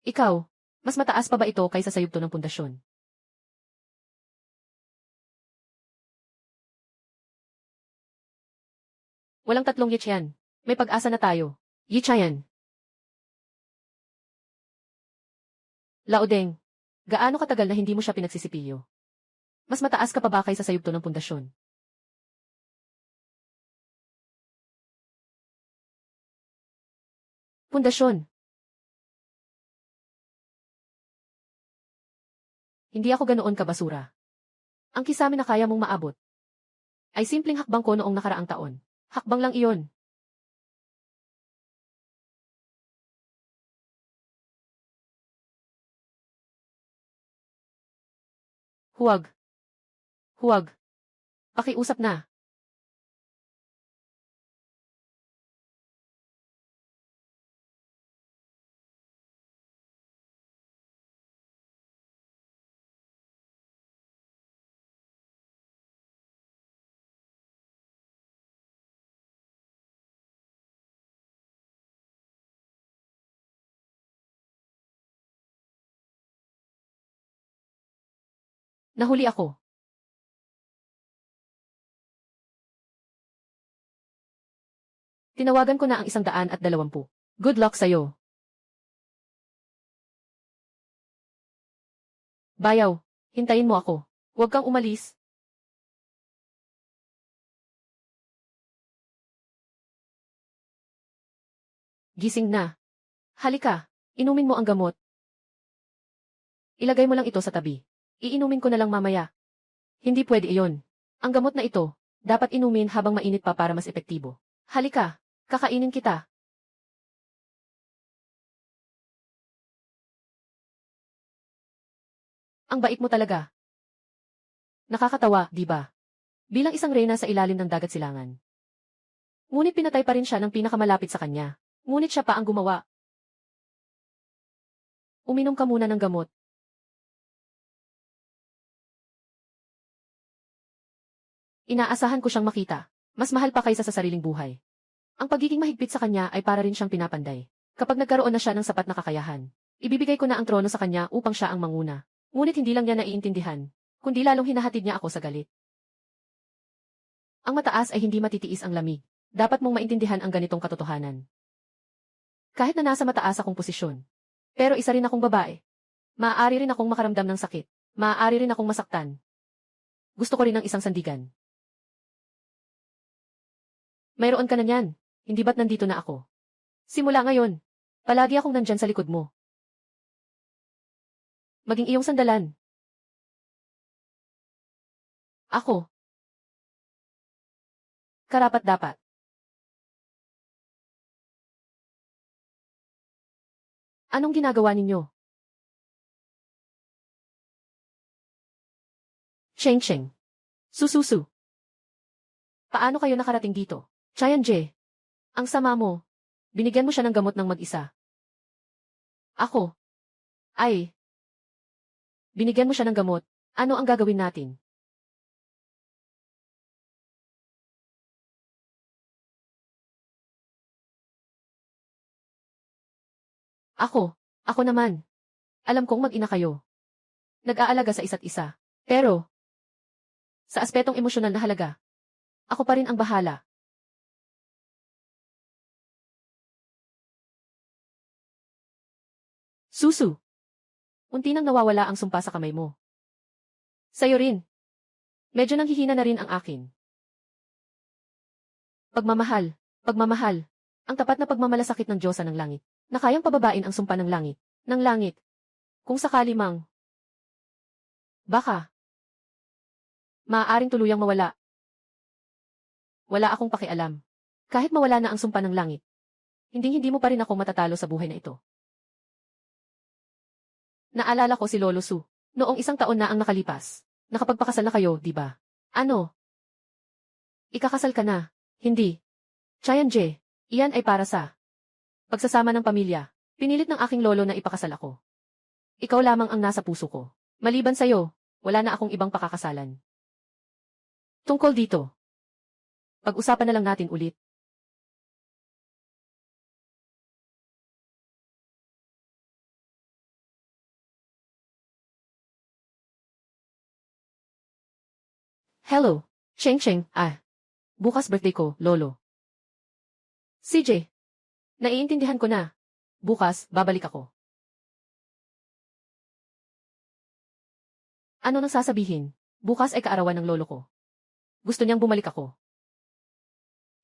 Ikaw, mas mataas pa ba ito kaysa sa yugto ng pundasyon? Walang tatlong Yi Chayan. May pag-asa na tayo. Yi Chayan. Laodeng. Gaano katagal na hindi mo siya pinagsisipilyo? Mas mataas ka pa ba kaysa sa yugto ng pundasyon? Pundasyon. Hindi ako ganoon kabasura. Ang kisame na kaya mong maabot ay simpleng hakbang ko noong nakaraang taon. Hakbang lang iyon. Huwag. Huwag. Pakiusap na. Nahuli ako. Tinawagan ko na ang 120. Good luck sa'yo. Bayaw, hintayin mo ako. Huwag kang umalis. Gising na. Halika, inumin mo ang gamot. Ilagay mo lang ito sa tabi. Iinumin ko na lang mamaya. Hindi pwede iyon. Ang gamot na ito, dapat inumin habang mainit pa para mas epektibo. Halika, kakainin kita. Ang bait mo talaga. Nakakatawa, di ba? Bilang isang reyna sa ilalim ng dagat silangan. Ngunit pinatay pa rin siya ng pinakamalapit sa kanya. Ngunit siya pa ang gumawa. Uminom ka muna ng gamot. Inaasahan ko siyang makita. Mas mahal pa kaysa sa sariling buhay. Ang pagiging mahigpit sa kanya ay para rin siyang pinapanday. Kapag nagkaroon na siya ng sapat na kakayahan, ibibigay ko na ang trono sa kanya upang siya ang manguna. Ngunit hindi lang niya naiintindihan, kundi lalong hinahatid niya ako sa galit. Ang mataas ay hindi matitiis ang lamig. Dapat mong maintindihan ang ganitong katotohanan. Kahit na nasa mataas akong posisyon. Pero isa rin akong babae. Maaari rin akong makaramdam ng sakit. Maaari rin akong masaktan. Gusto ko rin ng isang sandigan. Mayroon ka na niyan. Hindi ba't nandito na ako? Simula ngayon, palagi akong nandyan sa likod mo. Maging iyong sandalan. Ako. Karapat-dapat. Anong ginagawa ninyo? Cheng-cheng. Sususu. Paano kayo nakarating dito? Chayan-je. Ang sama mo. Binigyan mo siya ng gamot ng mag-isa. Ako. Ay. Binigyan mo siya ng gamot. Ano ang gagawin natin? Ako. Ako naman. Alam kong mag-ina kayo. Nag-aalaga sa isa't isa. Pero, sa aspetong emosyonal na halaga, ako pa rin ang bahala. Susu. Unti nang nawawala ang sumpa sa kamay mo. Sa'yo rin. Medyo nanghihina na rin ang akin. Pagmamahal. Pagmamahal. Ang tapat na pagmamalasakit ng Diyosa ng langit, na kayang pababain ang sumpa ng langit. Ng langit. Kung sakali mang. Baka. Maaaring tuluyang mawala. Wala akong pakialam. Kahit mawala na ang sumpa ng langit. Hindi mo pa rin ako matatalo sa buhay na ito. Naalala ko si Lolo Su. Noong 1 taon na ang nakalipas. Nakapagpakasal na kayo, di ba? Ano? Ikakasal ka na? Hindi. Chayan-je, iyan ay para sa pagsasama ng pamilya. Pinilit ng aking lolo na ipakasal ako. Ikaw lamang ang nasa puso ko. Maliban sa'yo, wala na akong ibang pakakasalan. Tungkol dito. Pag-usapan na lang natin ulit. Hello, Cheng-cheng, bukas birthday ko, lolo. CJ, naiintindihan ko na. Bukas, babalik ako. Ano nang sasabihin? Bukas ay kaarawan ng lolo ko. Gusto niyang bumalik ako.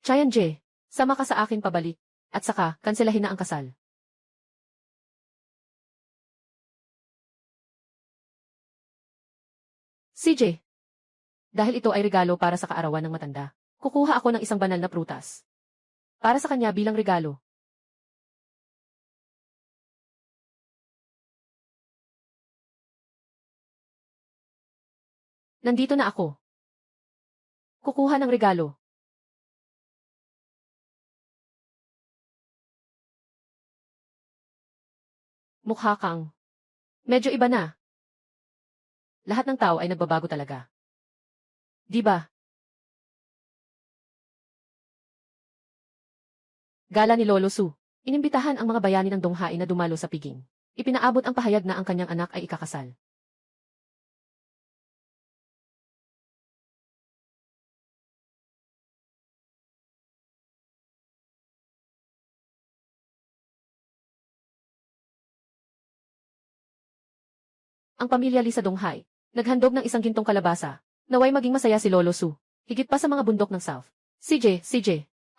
Chayan-je, sama ka sa akin pabalik, at saka, kanselahin na ang kasal. CJ, dahil ito ay regalo para sa kaarawan ng matanda, kukuha ako ng isang banal na prutas. Para sa kanya bilang regalo. Nandito na ako. Kukuha ng regalo. Mukha kang medyo iba na. Lahat ng tao ay nagbabago talaga. Di ba? Gala ni Lolo Su. Inimbitahan ang mga bayani ng Donghain na dumalo sa piging. Ipinaabot ang pahayag na ang kanyang anak ay ikakasal. Ang pamilya Lee sa Donghai, naghandog ng isang gintong kalabasa. Naway maging masaya si Lolo Su. Higit pa sa mga bundok ng South. CJ,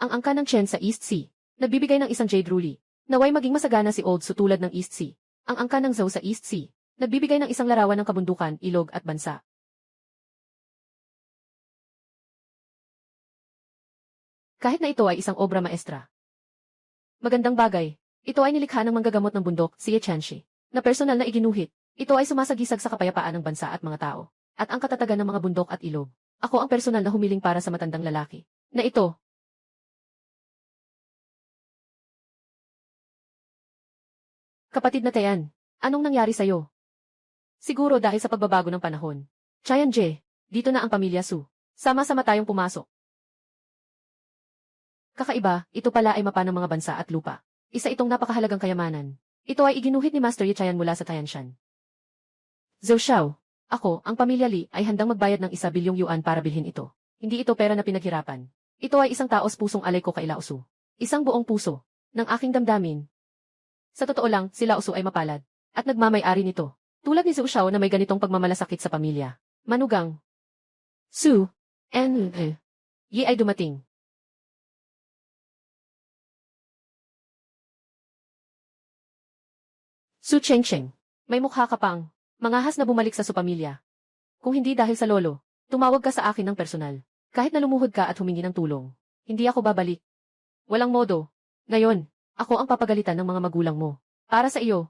ang angka ng Chen sa East Sea. Nagbibigay ng isang jade ruly. Naway maging masagana si Old Su tulad ng East Sea. Ang angka ng Zhou sa East Sea. Nagbibigay ng isang larawan ng kabundukan, ilog at bansa. Kahit na ito ay isang obra maestra. Magandang bagay. Ito ay nilikha ng manggagamot ng bundok, si Ye Chanshi, na personal na iginuhit. Ito ay sumasagisag sa kapayapaan ng bansa at mga tao, at ang katatagan ng mga bundok at ilog. Ako ang personal na humiling para sa matandang lalaki. Na ito. Kapatid na Tayan, anong nangyari sa'yo? Siguro dahil sa pagbabago ng panahon. Chayan Je, dito na ang pamilya Su. Sama-sama tayong pumasok. Kakaiba, ito pala ay mapa ng mga bansa at lupa. Isa itong napakahalagang kayamanan. Ito ay iginuhit ni Master Yi Chayan mula sa Tayanshan. Zhou Xiao, ako, ang pamilya Li, ay handang magbayad ng 1 bilyong yuan para bilhin ito. Hindi ito pera na pinaghirapan. Ito ay isang taos pusong alay ko kay Lao Su. Isang buong puso ng aking damdamin. Sa totoo lang, si Lao Su ay mapalad at nagmamay-ari nito. Tulad ni Zhou Xiao na may ganitong pagmamalasakit sa pamilya. Manugang. Su, Yi ay dumating. Su Chengcheng, may mukha ka pang mangahas na bumalik sa pamilya. Kung hindi dahil sa lolo, tumawag ka sa akin ng personal. Kahit na lumuhod ka at humingi ng tulong, hindi ako babalik. Walang modo. Ngayon, ako ang papagalitan ng mga magulang mo. Para sa iyo.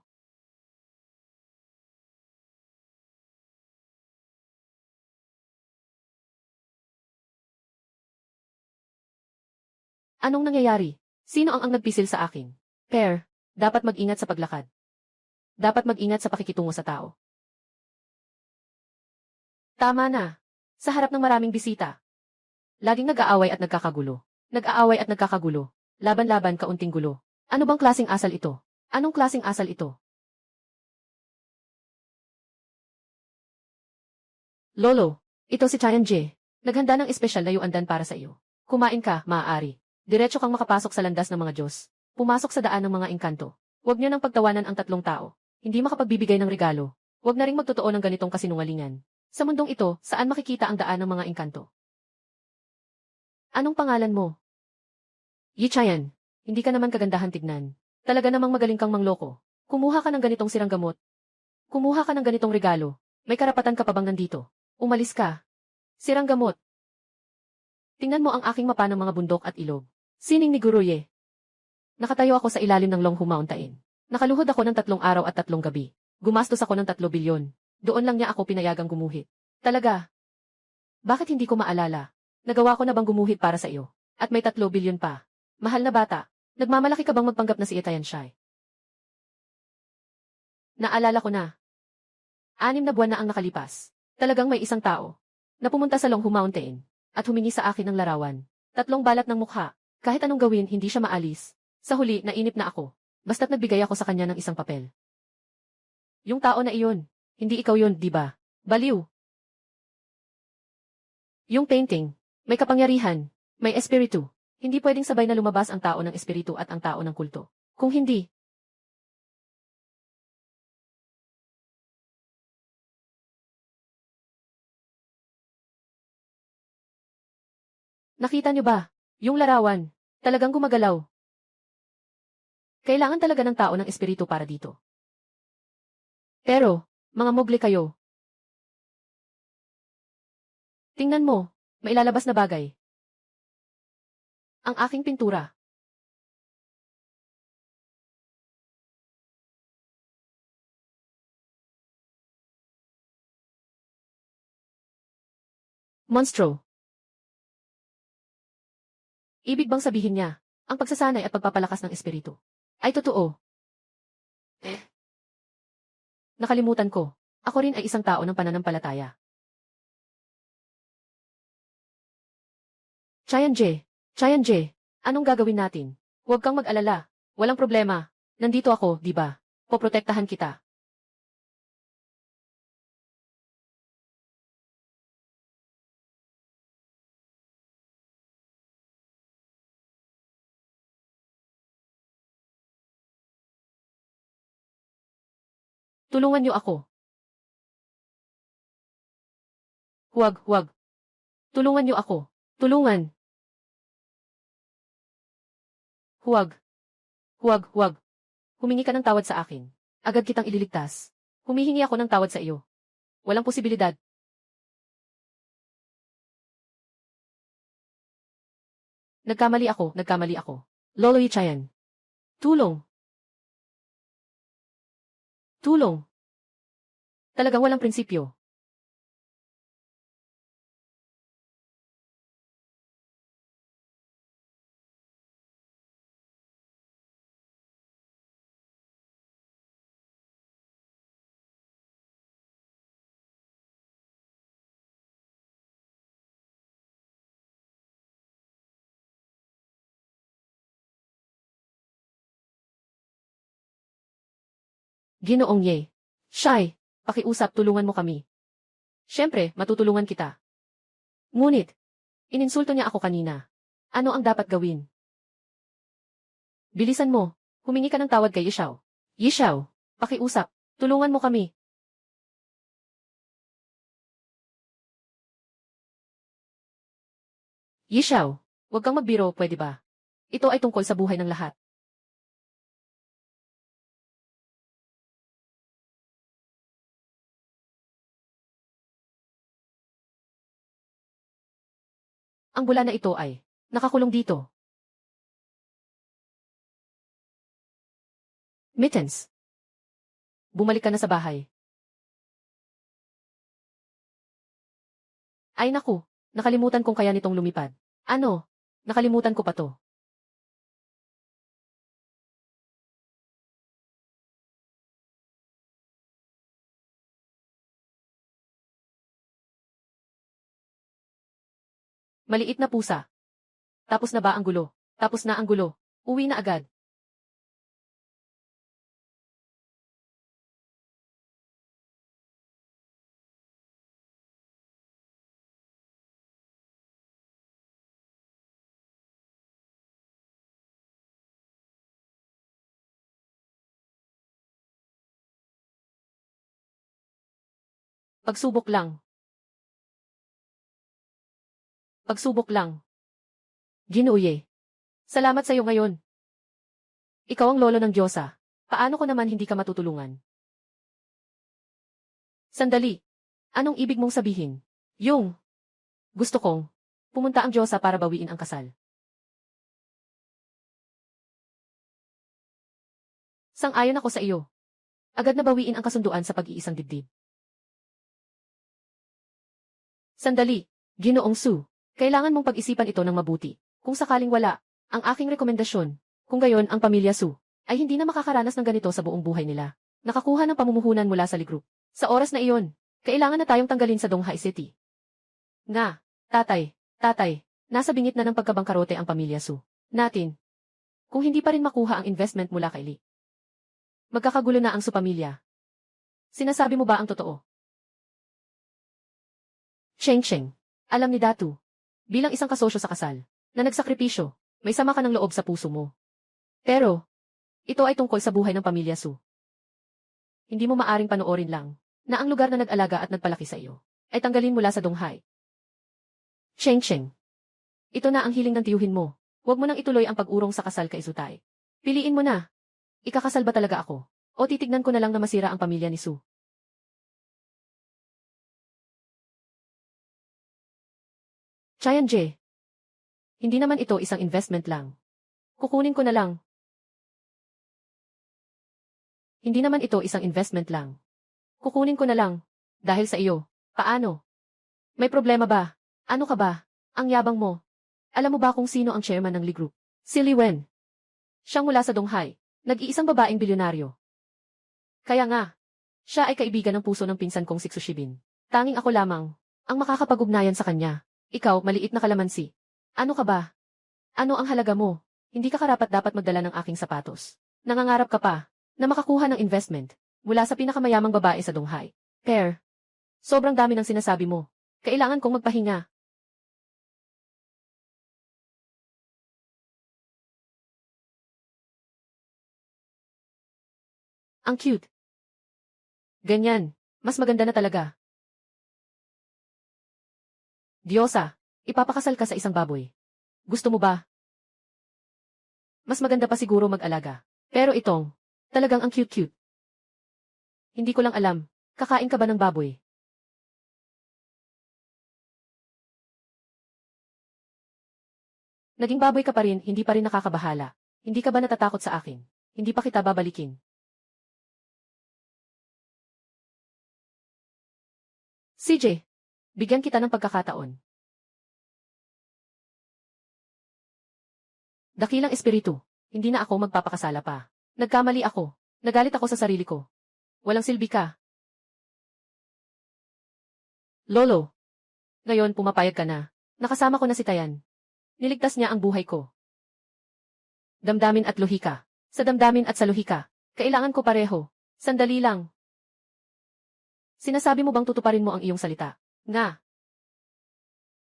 Anong nangyayari? Sino ang nagpisil sa akin? Pair, dapat mag-ingat sa paglakad. Dapat mag-ingat sa pakikitungo sa tao. Tama na. Sa harap ng maraming bisita. Laging nag-aaway at nagkakagulo. Nag-aaway at nagkakagulo. Laban-laban kaunting gulo. Ano bang klaseng asal ito? Anong klaseng asal ito? Lolo, ito si Chayan Je. Naghanda ng espesyal na yuandan para sa iyo. Kumain ka, maaari. Diretso kang makapasok sa landas ng mga Diyos. Pumasok sa daan ng mga engkanto. Huwag niyo nang pagtawanan ang 3 tao. Hindi makapagbibigay ng regalo. Huwag na ring magtotoo ng ganitong kasinungalingan. Sa mundong ito, saan makikita ang daan ng mga engkanto? Anong pangalan mo? Yi Chayan, hindi ka naman kagandahan tignan. Talaga namang magaling kang mangloko. Kumuha ka ng ganitong sirang gamot. Kumuha ka ng ganitong regalo. May karapatan ka pa bang nandito? Umalis ka. Sirang gamot. Tingnan mo ang aking mapa ng mga bundok at ilog. Sining ni Guruye. Nakatayo ako sa ilalim ng Longhu Mountain. Nakaluhod ako ng 3 araw at 3 gabi. Gumastos ako ng 3 bilyon. Doon lang niya ako pinayagang gumuhit. Talaga? Bakit hindi ko maalala? Nagawa ko na bang gumuhit para sa iyo? At may 3 bilyon pa. Mahal na bata, nagmamalaki ka bang magpanggap na si Itayan Shai? Naalala ko na. 6 na buwan na ang nakalipas. Talagang may isang tao na pumunta sa Longhu Mountain at humingi sa akin ng larawan. 3 balat ng mukha. Kahit anong gawin, hindi siya maalis. Sa huli, nainip na ako. Basta't nagbigay ako sa kanya ng isang papel. Yung tao na iyon. Hindi ikaw yun, di ba? Baliw. Yung painting. May kapangyarihan. May espiritu. Hindi pwedeng sabay na lumabas ang tao ng espiritu at ang tao ng kulto. Kung hindi, nakita niyo ba? Yung larawan. Talagang gumagalaw. Kailangan talaga ng tao ng espiritu para dito. Pero, mga mugli kayo. Tingnan mo, may lalabas na bagay. Ang aking pintura. Monstro. Ibig bang sabihin niya, ang pagsasanay at pagpapalakas ng espiritu ay totoo? Nakalimutan ko. Ako rin ay isang tao ng pananampalataya. Chayan Je, anong gagawin natin? Huwag kang mag-alala. Walang problema. Nandito ako, di ba? Poprotektahan kita. Tulungan niyo ako. Huwag. Tulungan niyo ako. Tulungan. Huwag. Humingi ka ng tawad sa akin. Agad kitang ililigtas. Humihingi ako ng tawad sa iyo. Walang posibilidad. Nagkamali ako. Lolo Yichayan. Tulong. Talagang walang prinsipyo. Ginoong Ye. Shy, pakiusap tulungan mo kami. Siyempre, matutulungan kita. Ngunit, ininsulto niya ako kanina. Ano ang dapat gawin? Bilisan mo, humingi ka ng tawad kay Yishao. Yishao, pakiusap, tulungan mo kami. Yishao, huwag kang magbiro, pwede ba? Ito ay tungkol sa buhay ng lahat. Ang bula na ito ay nakakulong dito. Mittens. Bumalik ka na sa bahay. Ay naku, nakalimutan kong kaya nitong lumipad. Ano? Nakalimutan ko pa to. Maliit na pusa. Tapos na ba ang gulo? Tapos na ang gulo. Uwi na agad. Pagsubok lang. Pagsubok lang. Ginooye. Salamat sa iyo ngayon. Ikaw ang lolo ng Diyosa. Paano ko naman hindi ka matutulungan? Sandali. Anong ibig mong sabihin? Yung gusto kong pumunta ang Diyosa para bawiin ang kasal. Sang-ayon ako sa iyo. Agad na bawiin ang kasunduan sa pag-iisang dibdib. Sandali, Ginoong Su. Kailangan mong pag-isipan ito ng mabuti. Kung sakaling wala, ang aking rekomendasyon, kung gayon ang pamilya Su, ay hindi na makakaranas ng ganito sa buong buhay nila. Nakakuha ng pamumuhunan mula sa Ligroup. Sa oras na iyon, kailangan na tayong tanggalin sa Donghai City. Nga, tatay, nasa bingit na ng pagkabangkarote ang pamilya Su. Natin. Kung hindi pa rin makuha ang investment mula kay Lee. Magkakagulo na ang Su pamilya. Sinasabi mo ba ang totoo? Cheng, alam ni Datu. Bilang isang kasosyo sa kasal, na nagsakripisyo, may sama ka ng loob sa puso mo. Pero, ito ay tungkol sa buhay ng pamilya Su. Hindi mo maaring panoorin lang, na ang lugar na nag-alaga at nagpalaki sa iyo, ay tanggalin mula sa Donghai. Cheng, ito na ang hiling ng tiyuhin mo. Huwag mo nang ituloy ang pag-urong sa kasal kay Zutay. Piliin mo na. Ikakasal ba talaga ako? O titignan ko na lang na masira ang pamilya ni Su? Chayan Je. Hindi naman ito isang investment lang. Kukunin ko na lang. Hindi naman ito isang investment lang. Kukunin ko na lang. Dahil sa iyo. Paano? May problema ba? Ano ka ba? Ang yabang mo. Alam mo ba kung sino ang chairman ng Lee Group? Si Li Wen. Siyang mula sa Donghai. Nag-iisang babaeng bilyonaryo. Kaya nga. Siya ay kaibigan ng puso ng pinsan kong si Xushibin. Tanging ako lamang ang makakapag-ugnayan sa kanya. Ikaw, maliit na kalamansi. Ano ka ba? Ano ang halaga mo? Hindi ka karapat-dapat magdala ng aking sapatos. Nangangarap ka pa na makakuha ng investment mula sa pinakamayamang babae sa Donghai. Per, sobrang dami ng sinasabi mo. Kailangan kong magpahinga. Ang cute. Ganyan, mas maganda na talaga. Diyosa, ipapakasal ka sa isang baboy. Gusto mo ba? Mas maganda pa siguro mag-alaga. Pero itong, talagang ang cute-cute. Hindi ko lang alam, kakain ka ba ng baboy? Naging baboy ka pa rin, hindi pa rin nakakabahala. Hindi ka ba natatakot sa akin? Hindi pa kita babalikin. CJ, bigyan kita ng pagkakataon. Dakilang espiritu, hindi na ako magpapakasala pa. Nagkamali ako. Nagalit ako sa sarili ko. Walang silbi ka. Lolo. Ngayon pumapayag ka na. Nakasama ko na si Tayan. Niligtas niya ang buhay ko. Damdamin at lohika. Sa damdamin at sa lohika, kailangan ko pareho. Sandali lang. Sinasabi mo bang tutuparin mo ang iyong salita? Nga.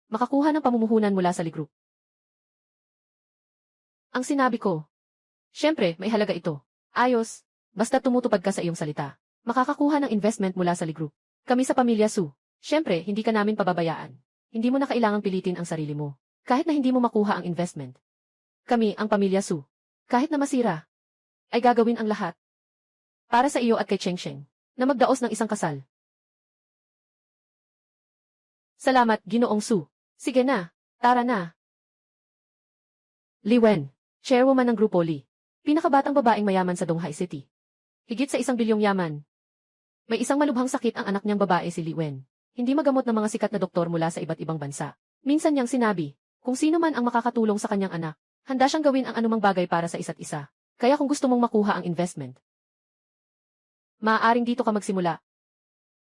Makakuha ng pamumuhunan mula sa Lee Group. Ang sinabi ko. Siyempre, may halaga ito. Ayos. Basta tumutupad ka sa iyong salita. Makakakuha ng investment mula sa Lee Group. Kami sa pamilya Su. Siyempre, hindi ka namin pababayaan. Hindi mo na kailangang pilitin ang sarili mo. Kahit na hindi mo makuha ang investment. Kami, ang pamilya Su. Kahit na masira, ay gagawin ang lahat. Para sa iyo at kay Cheng Sheng, na magdaos ng isang kasal. Salamat, Ginoong Su. Sige na, tara na. Li Wen, chairwoman ng Grupo Li. Pinakabatang babaeng mayaman sa Donghai City. Higit sa 1 bilyong yaman. May isang malubhang sakit ang anak niyang babae si Li Wen. Hindi magamot ng mga sikat na doktor mula sa iba't ibang bansa. Minsan niyang sinabi, kung sino man ang makakatulong sa kanyang anak, handa siyang gawin ang anumang bagay para sa isa't isa. Kaya kung gusto mong makuha ang investment, maaaring dito ka magsimula.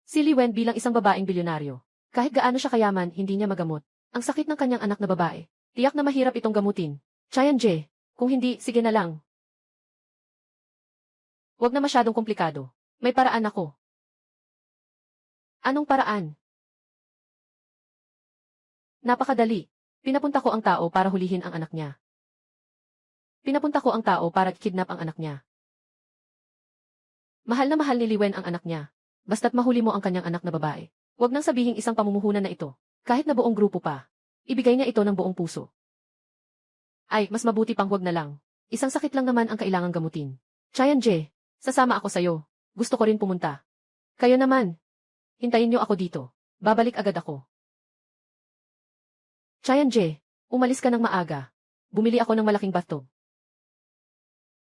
Si Li Wen bilang isang babaeng bilyonaryo. Kahit gaano siya kayaman, hindi niya magamot ang sakit ng kanyang anak na babae. Tiyak na mahirap itong gamutin. Chayan Je, kung hindi, sige na lang. Huwag na masyadong komplikado. May paraan ako. Anong paraan? Napakadali. Pinapunta ko ang tao para hulihin ang anak niya. Pinapunta ko ang tao para kidnap ang anak niya. Mahal na mahal ni Li Wen ang anak niya. Basta't mahuli mo ang kanyang anak na babae. Huwag nang sabihing isang pamumuhunan na ito. Kahit na buong grupo pa. Ibigay niya ito ng buong puso. Ay, mas mabuti pang huwag na lang. Isang sakit lang naman ang kailangang gamutin. Chayan Je, sasama ako sayo. Gusto ko rin pumunta. Kayo naman. Hintayin niyo ako dito. Babalik agad ako. Chayan Je, umalis ka ng maaga. Bumili ako ng malaking bathtub.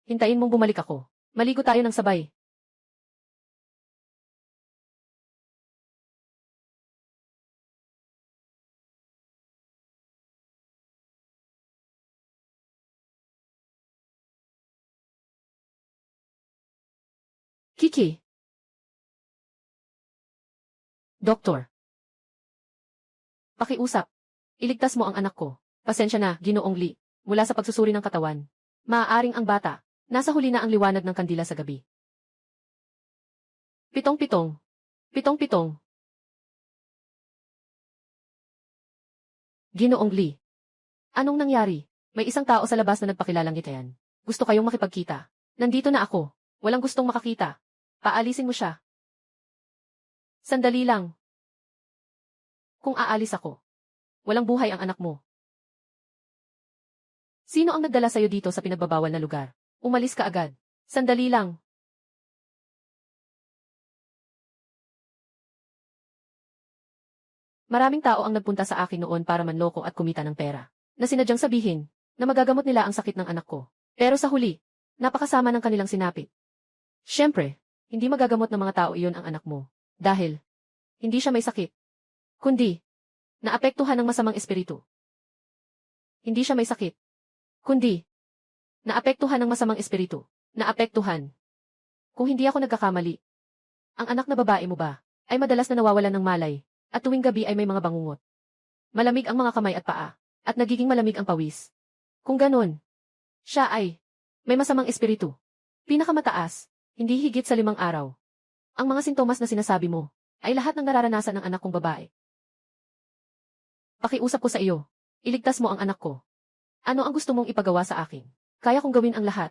Hintayin mong bumalik ako. Maligo tayo ng sabay. Kiki. Doktor. Pakiusap. Iligtas mo ang anak ko. Pasensya na, Ginoong Li. Mula sa pagsusuri ng katawan. Maaaring ang bata. Nasa huli na ang liwanag ng kandila sa gabi. Pitong-pitong. Pitong-pitong. Ginoong Li. Anong nangyari? May isang tao sa labas na nagpakilalang itayan. Gusto kayong makipagkita. Nandito na ako. Walang gustong makakita. Paalisin mo siya. Sandali lang. Kung aalis ako, walang buhay ang anak mo. Sino ang nagdala sa'yo dito sa pinagbabawal na lugar? Umalis ka agad. Sandali lang. Maraming tao ang nagpunta sa akin noon para manloko at kumita ng pera. Na sinadyang sabihin na magagamot nila ang sakit ng anak ko. Pero sa huli, napakasama ng kanilang sinapit. Siyempre, hindi magagamot ng mga tao iyon ang anak mo. Dahil, hindi siya may sakit. Kundi, naapektuhan ng masamang espiritu. Hindi siya may sakit. Kundi, naapektuhan ng masamang espiritu. Naapektuhan. Kung hindi ako nagkakamali, ang anak na babae mo ba, ay madalas na nawawalan ng malay, at tuwing gabi ay may mga bangungot. Malamig ang mga kamay at paa, at nagiging malamig ang pawis. Kung ganon, siya ay, may masamang espiritu. Pinakamataas, hindi higit sa 5 araw. Ang mga sintomas na sinasabi mo, ay lahat ng nararanasan ng anak kong babae. Pakiusap ko sa iyo. Iligtas mo ang anak ko. Ano ang gusto mong ipagawa sa akin? Kaya kong gawin ang lahat.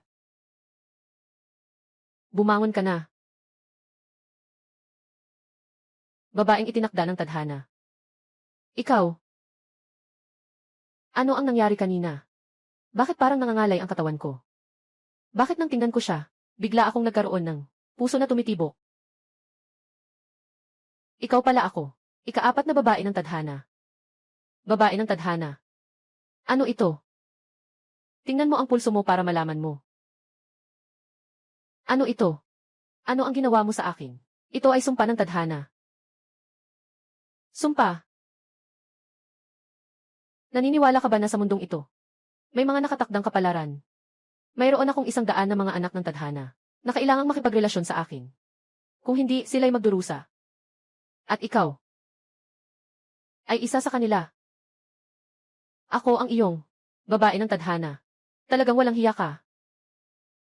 Bumangon ka na. Babaeng itinakda ng tadhana. Ikaw. Ano ang nangyari kanina? Bakit parang nangangalay ang katawan ko? Bakit nang tingnan ko siya, bigla akong nagkaroon ng puso na tumitibok? Ikaw pala ako. Ika-4 na babae ng tadhana. Babae ng tadhana. Ano ito? Tingnan mo ang pulso mo para malaman mo. Ano ito? Ano ang ginawa mo sa akin? Ito ay sumpa ng tadhana. Sumpa. Naniniwala ka ba na sa mundong ito? May mga nakatakdang kapalaran. Mayroon akong 100 na mga anak ng tadhana na kailangang makipagrelasyon sa akin. Kung hindi, sila'y magdurusa. At ikaw ay isa sa kanila. Ako ang iyong babae ng tadhana. Talagang walang hiya ka.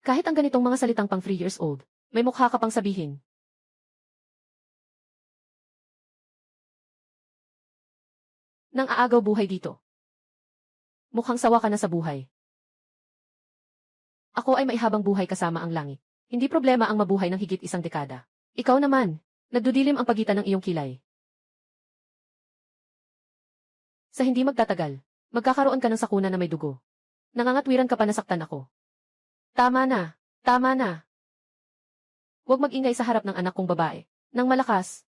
Kahit ang ganitong mga salitang pang 3 years old, may mukha ka pang sabihin. Nang aagaw buhay dito. Mukhang sawa ka na sa buhay. Ako ay maihabang buhay kasama ang langit. Hindi problema ang mabuhay ng higit 1 dekada. Ikaw naman, nagdudilim ang pagitan ng iyong kilay. Sa hindi magtatagal, magkakaroon ka ng sakuna na may dugo. Nangangatwiran ka pa nasaktan ako. Tama na, tama na. Huwag mag-ingay sa harap ng anak kong babae. Nang malakas.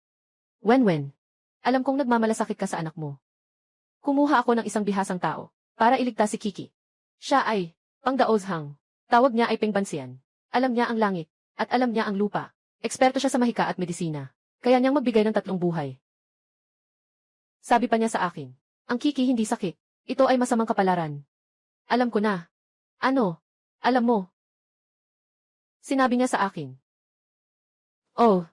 Wenwen, alam kong nagmamalasakit ka sa anak mo. Kumuha ako ng isang bihasang tao para iligtas si Kiki. Siya ay pangdaozhang. Tawag niya ay Pengbansian. Alam niya ang langit at alam niya ang lupa. Eksperto siya sa mahika at medisina. Kaya niyang magbigay ng 3 buhay. Sabi pa niya sa akin, ang Kiki hindi sakit. Ito ay masamang kapalaran. Alam ko na. Ano? Alam mo. Sinabi niya sa akin. Oh.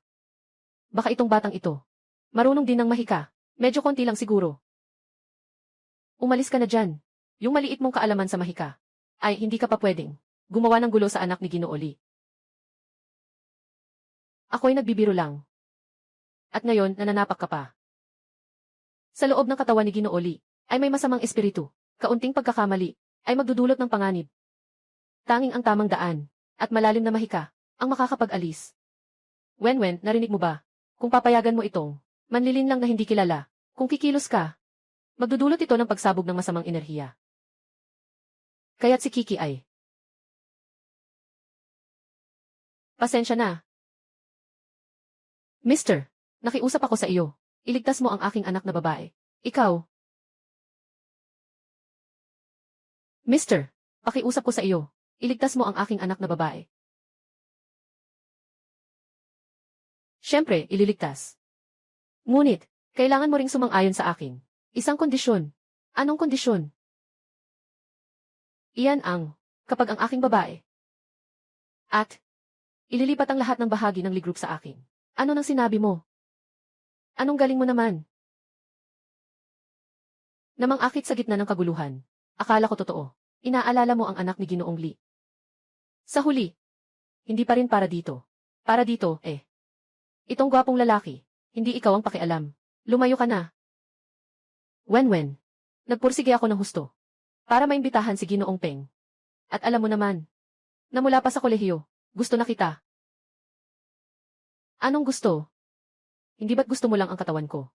Baka itong batang ito. Marunong din ng mahika. Medyo konti lang siguro. Umalis ka na dyan. Yung maliit mong kaalaman sa mahika. Ay, hindi ka pa pwedeng gumawa ng gulo sa anak ni Ginoo Lee. Ako'y nagbibiro lang. At ngayon, nananapak ka pa. Sa loob ng katawan ni Ginoo Lee, ay may masamang espiritu. Kaunting pagkakamali, ay magdudulot ng panganib. Tanging ang tamang daan, at malalim na mahika, ang makakapag-alis. Wenwen, narinig mo ba? Kung papayagan mo itong manlilin lang na hindi kilala, kung kikilos ka, magdudulot ito ng pagsabog ng masamang enerhiya. Kaya't si Kiki ay pasensya na. Mister, nakiusap ako sa iyo. Iligtas mo ang aking anak na babae. Ikaw. Mister, pakiusap ko sa iyo. Iligtas mo ang aking anak na babae. Siyempre, ililigtas. Ngunit, kailangan mo ring sumang-ayon sa akin. Isang kondisyon. Anong kondisyon? Iyan ang, kapag ang aking babae. At, ililipat ang lahat ng bahagi ng ligroup sa akin. Ano nang sinabi mo? Anong galing mo naman? Namang-akit sa gitna ng kaguluhan. Akala ko totoo. Inaalala mo ang anak ni Ginoong Lee. Sa huli, hindi pa rin para dito. Para dito, eh. Itong gwapong lalaki, hindi ikaw ang pakialam. Lumayo ka na. Wenwen, nagpursige ako ng husto. Para maimbitahan si Ginoong Peng. At alam mo naman, na mula pa sa kolehiyo, gusto na kita. Anong gusto? Hindi ba't gusto mo lang ang katawan ko?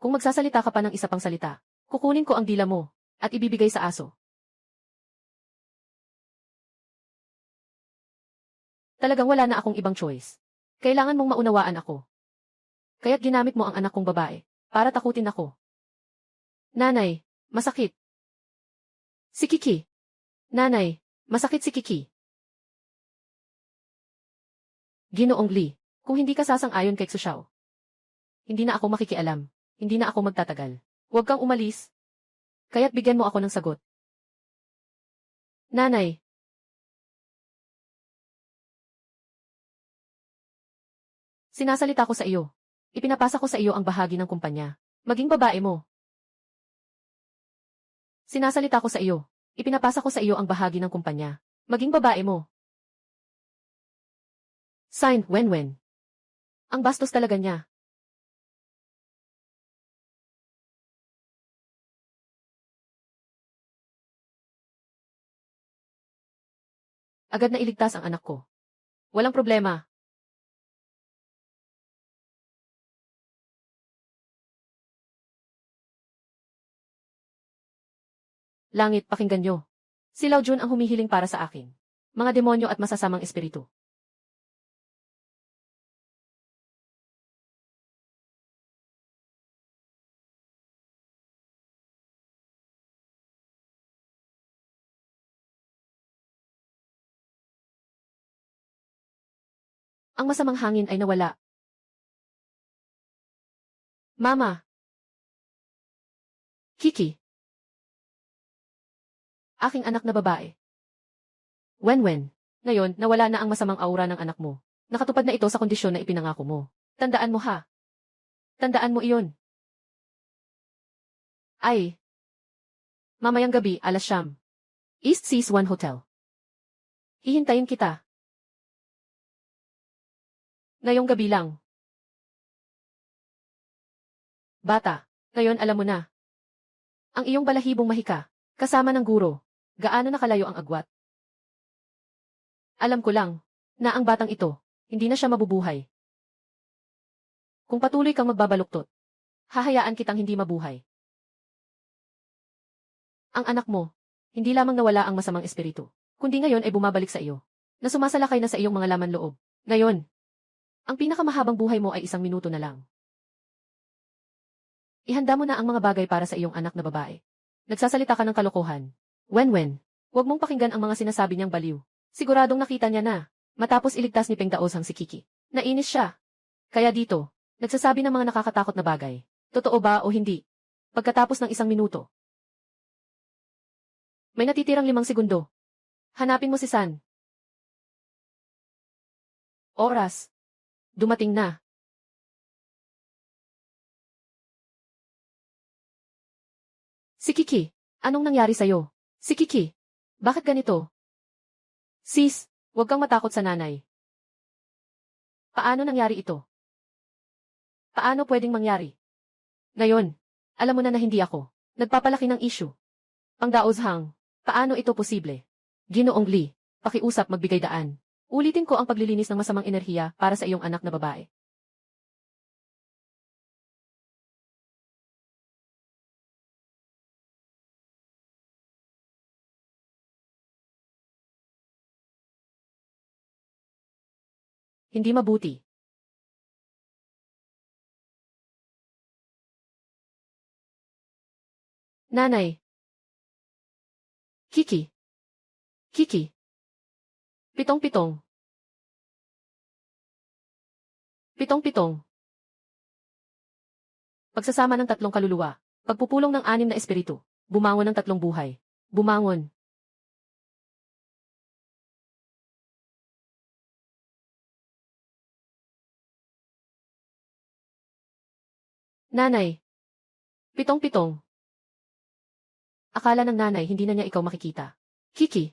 Kung magsasalita ka pa ng isa pang salita, kukunin ko ang dila mo, at ibibigay sa aso. Talagang wala na akong ibang choice. Kailangan mong maunawaan ako. Kaya't ginamit mo ang anak kong babae, para takutin ako. Nanay, masakit. Si Kiki. Nanay, masakit si Kiki. Ginoong Lee, kung hindi ka sasang-ayon kay Xuxiao, hindi na ako makikialam, hindi na ako magtatagal. Huwag kang umalis. Kaya't bigyan mo ako ng sagot. Nanay. Sinasalita ko sa iyo. Ipinapasa ko sa iyo ang bahagi ng kumpanya. Maging babae mo. Sinasalita ko sa iyo. Ipinapasa ko sa iyo ang bahagi ng kumpanya. Maging babae mo. Signed, Wenwen. Ang bastos talaga niya. Agad na iligtas ang anak ko. Walang problema. Langit, pakinggan nyo. Si Lao Jun ang humihiling para sa akin. Mga demonyo at masasamang espiritu. Ang masamang hangin ay nawala. Mama! Kiki! Aking anak na babae. Wenwen. Ngayon, nawala na ang masamang aura ng anak mo. Nakatupad na ito sa kondisyon na ipinangako mo. Tandaan mo ha. Tandaan mo iyon. Ay. Mamayang gabi, 9:00. East Seas One Hotel. Hihintayin kita. Ngayong gabi lang. Bata, ngayon alam mo na. Ang iyong balahibong mahika, kasama ng guro, gaano nakalayo ang agwat. Alam ko lang, na ang batang ito, hindi na siya mabubuhay. Kung patuloy kang magbabaluktot, hahayaan kitang hindi mabuhay. Ang anak mo, hindi lamang nawala ang masamang espiritu, kundi ngayon ay bumabalik sa iyo, na sumasalakay na sa iyong mga laman loob. Ngayon, ang pinakamahabang buhay mo ay 1 minuto na lang. Ihanda mo na ang mga bagay para sa iyong anak na babae. Nagsasalita ka ng kalokohan. Wenwen, huwag mong pakinggan ang mga sinasabi niyang baliw. Siguradong nakita niya na, matapos iligtas ni Peng Daosang si Kiki. Nainis siya. Kaya dito, nagsasabi ng mga nakakatakot na bagay. Totoo ba o hindi? Pagkatapos ng 1 minuto. May natitirang 5 segundo. Hanapin mo si San. Oras. Dumating na. Si Kiki, anong nangyari sa'yo? Si Kiki, bakit ganito? Sis, huwag kang matakot sa nanay. Paano nangyari ito? Paano pwedeng mangyari? Ngayon, alam mo na hindi ako nagpapalaki ng issue. Pangdaoshang, paano ito posible? Ginoong Lee, pakiusap magbigay daan. Ulitin ko ang paglilinis ng masamang enerhiya para sa iyong anak na babae. Hindi mabuti. Nanay. Kiki. Kiki. 7-7. 7-7. Pagsasama ng 3 kaluluwa. Pagpupulong ng 6 na espiritu. Bumangon ng 3 buhay. Bumangon. Nanay. 7-7. Akala ng nanay hindi na niya ikaw makikita. Kiki.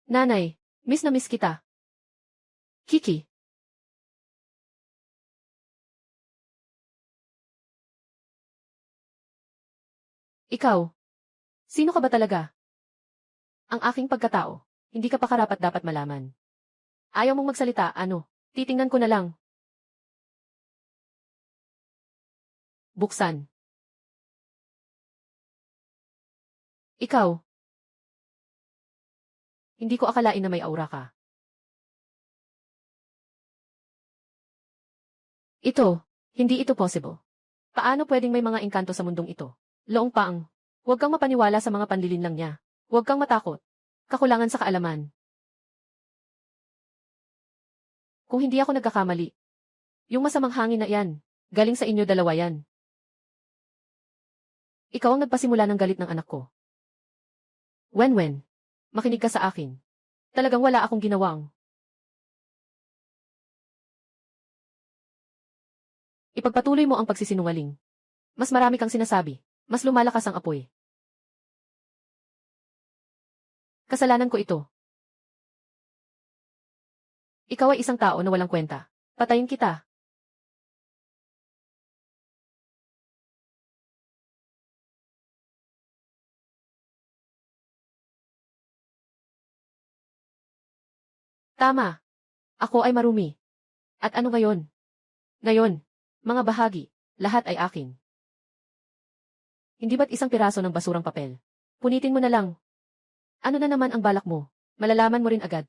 Nanay, miss na miss kita. Kiki. Ikaw. Sino ka ba talaga? Ang aking pagkatao, hindi ka pa karapat-dapat malaman. Ayaw mong magsalita, ano? Titingnan ko na lang. Buksan. Ikaw. Hindi ko akalain na may aura ka. Ito, hindi ito possible. Paano pwedeng may mga engkanto sa mundong ito? Loong Pang, huwag kang mapaniwala sa mga panlilin lang niya. Huwag kang matakot. Kakulangan sa kaalaman. Kung hindi ako nagkakamali, yung masamang hangin na yan, galing sa inyo dalawa yan. Ikaw ang nagpasimula ng galit ng anak ko. Wenwen, makinig ka sa akin. Talagang wala akong ginawang. Ipagpatuloy mo ang pagsisinungaling. Mas marami kang sinasabi, mas lumalakas ang apoy. Kasalanan ko ito. Ikaw ay isang tao na walang kwenta. Patayin kita. Tama. Ako ay marumi. At ano ngayon? Ngayon, mga bahagi, lahat ay akin. Hindi ba't isang piraso ng basurang papel? Punitin mo na lang. Ano na naman ang balak mo? Malalaman mo rin agad.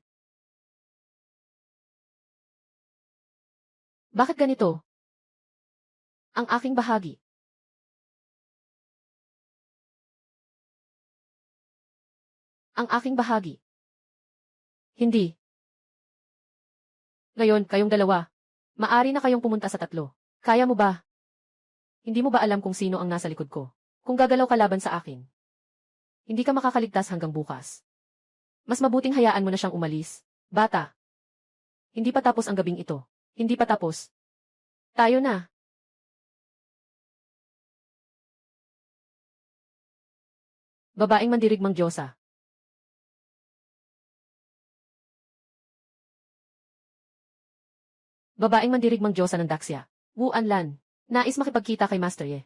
Bakit ganito? Ang aking bahagi. Ang aking bahagi. Hindi. Ngayon, kayong dalawa. Maari na kayong pumunta sa 3. Kaya mo ba? Hindi mo ba alam kung sino ang nasa likod ko? Kung gagalaw ka laban sa akin, hindi ka makakaligtas hanggang bukas. Mas mabuting hayaan mo na siyang umalis. Bata. Hindi pa tapos ang gabing ito. Hindi pa tapos. Tayo na. Babaeng mandirigmang Diyosa. Babaeng mandirigmang Diyosa ng Daxia. Wu Anlan. Nais makipagkita kay Master Ye.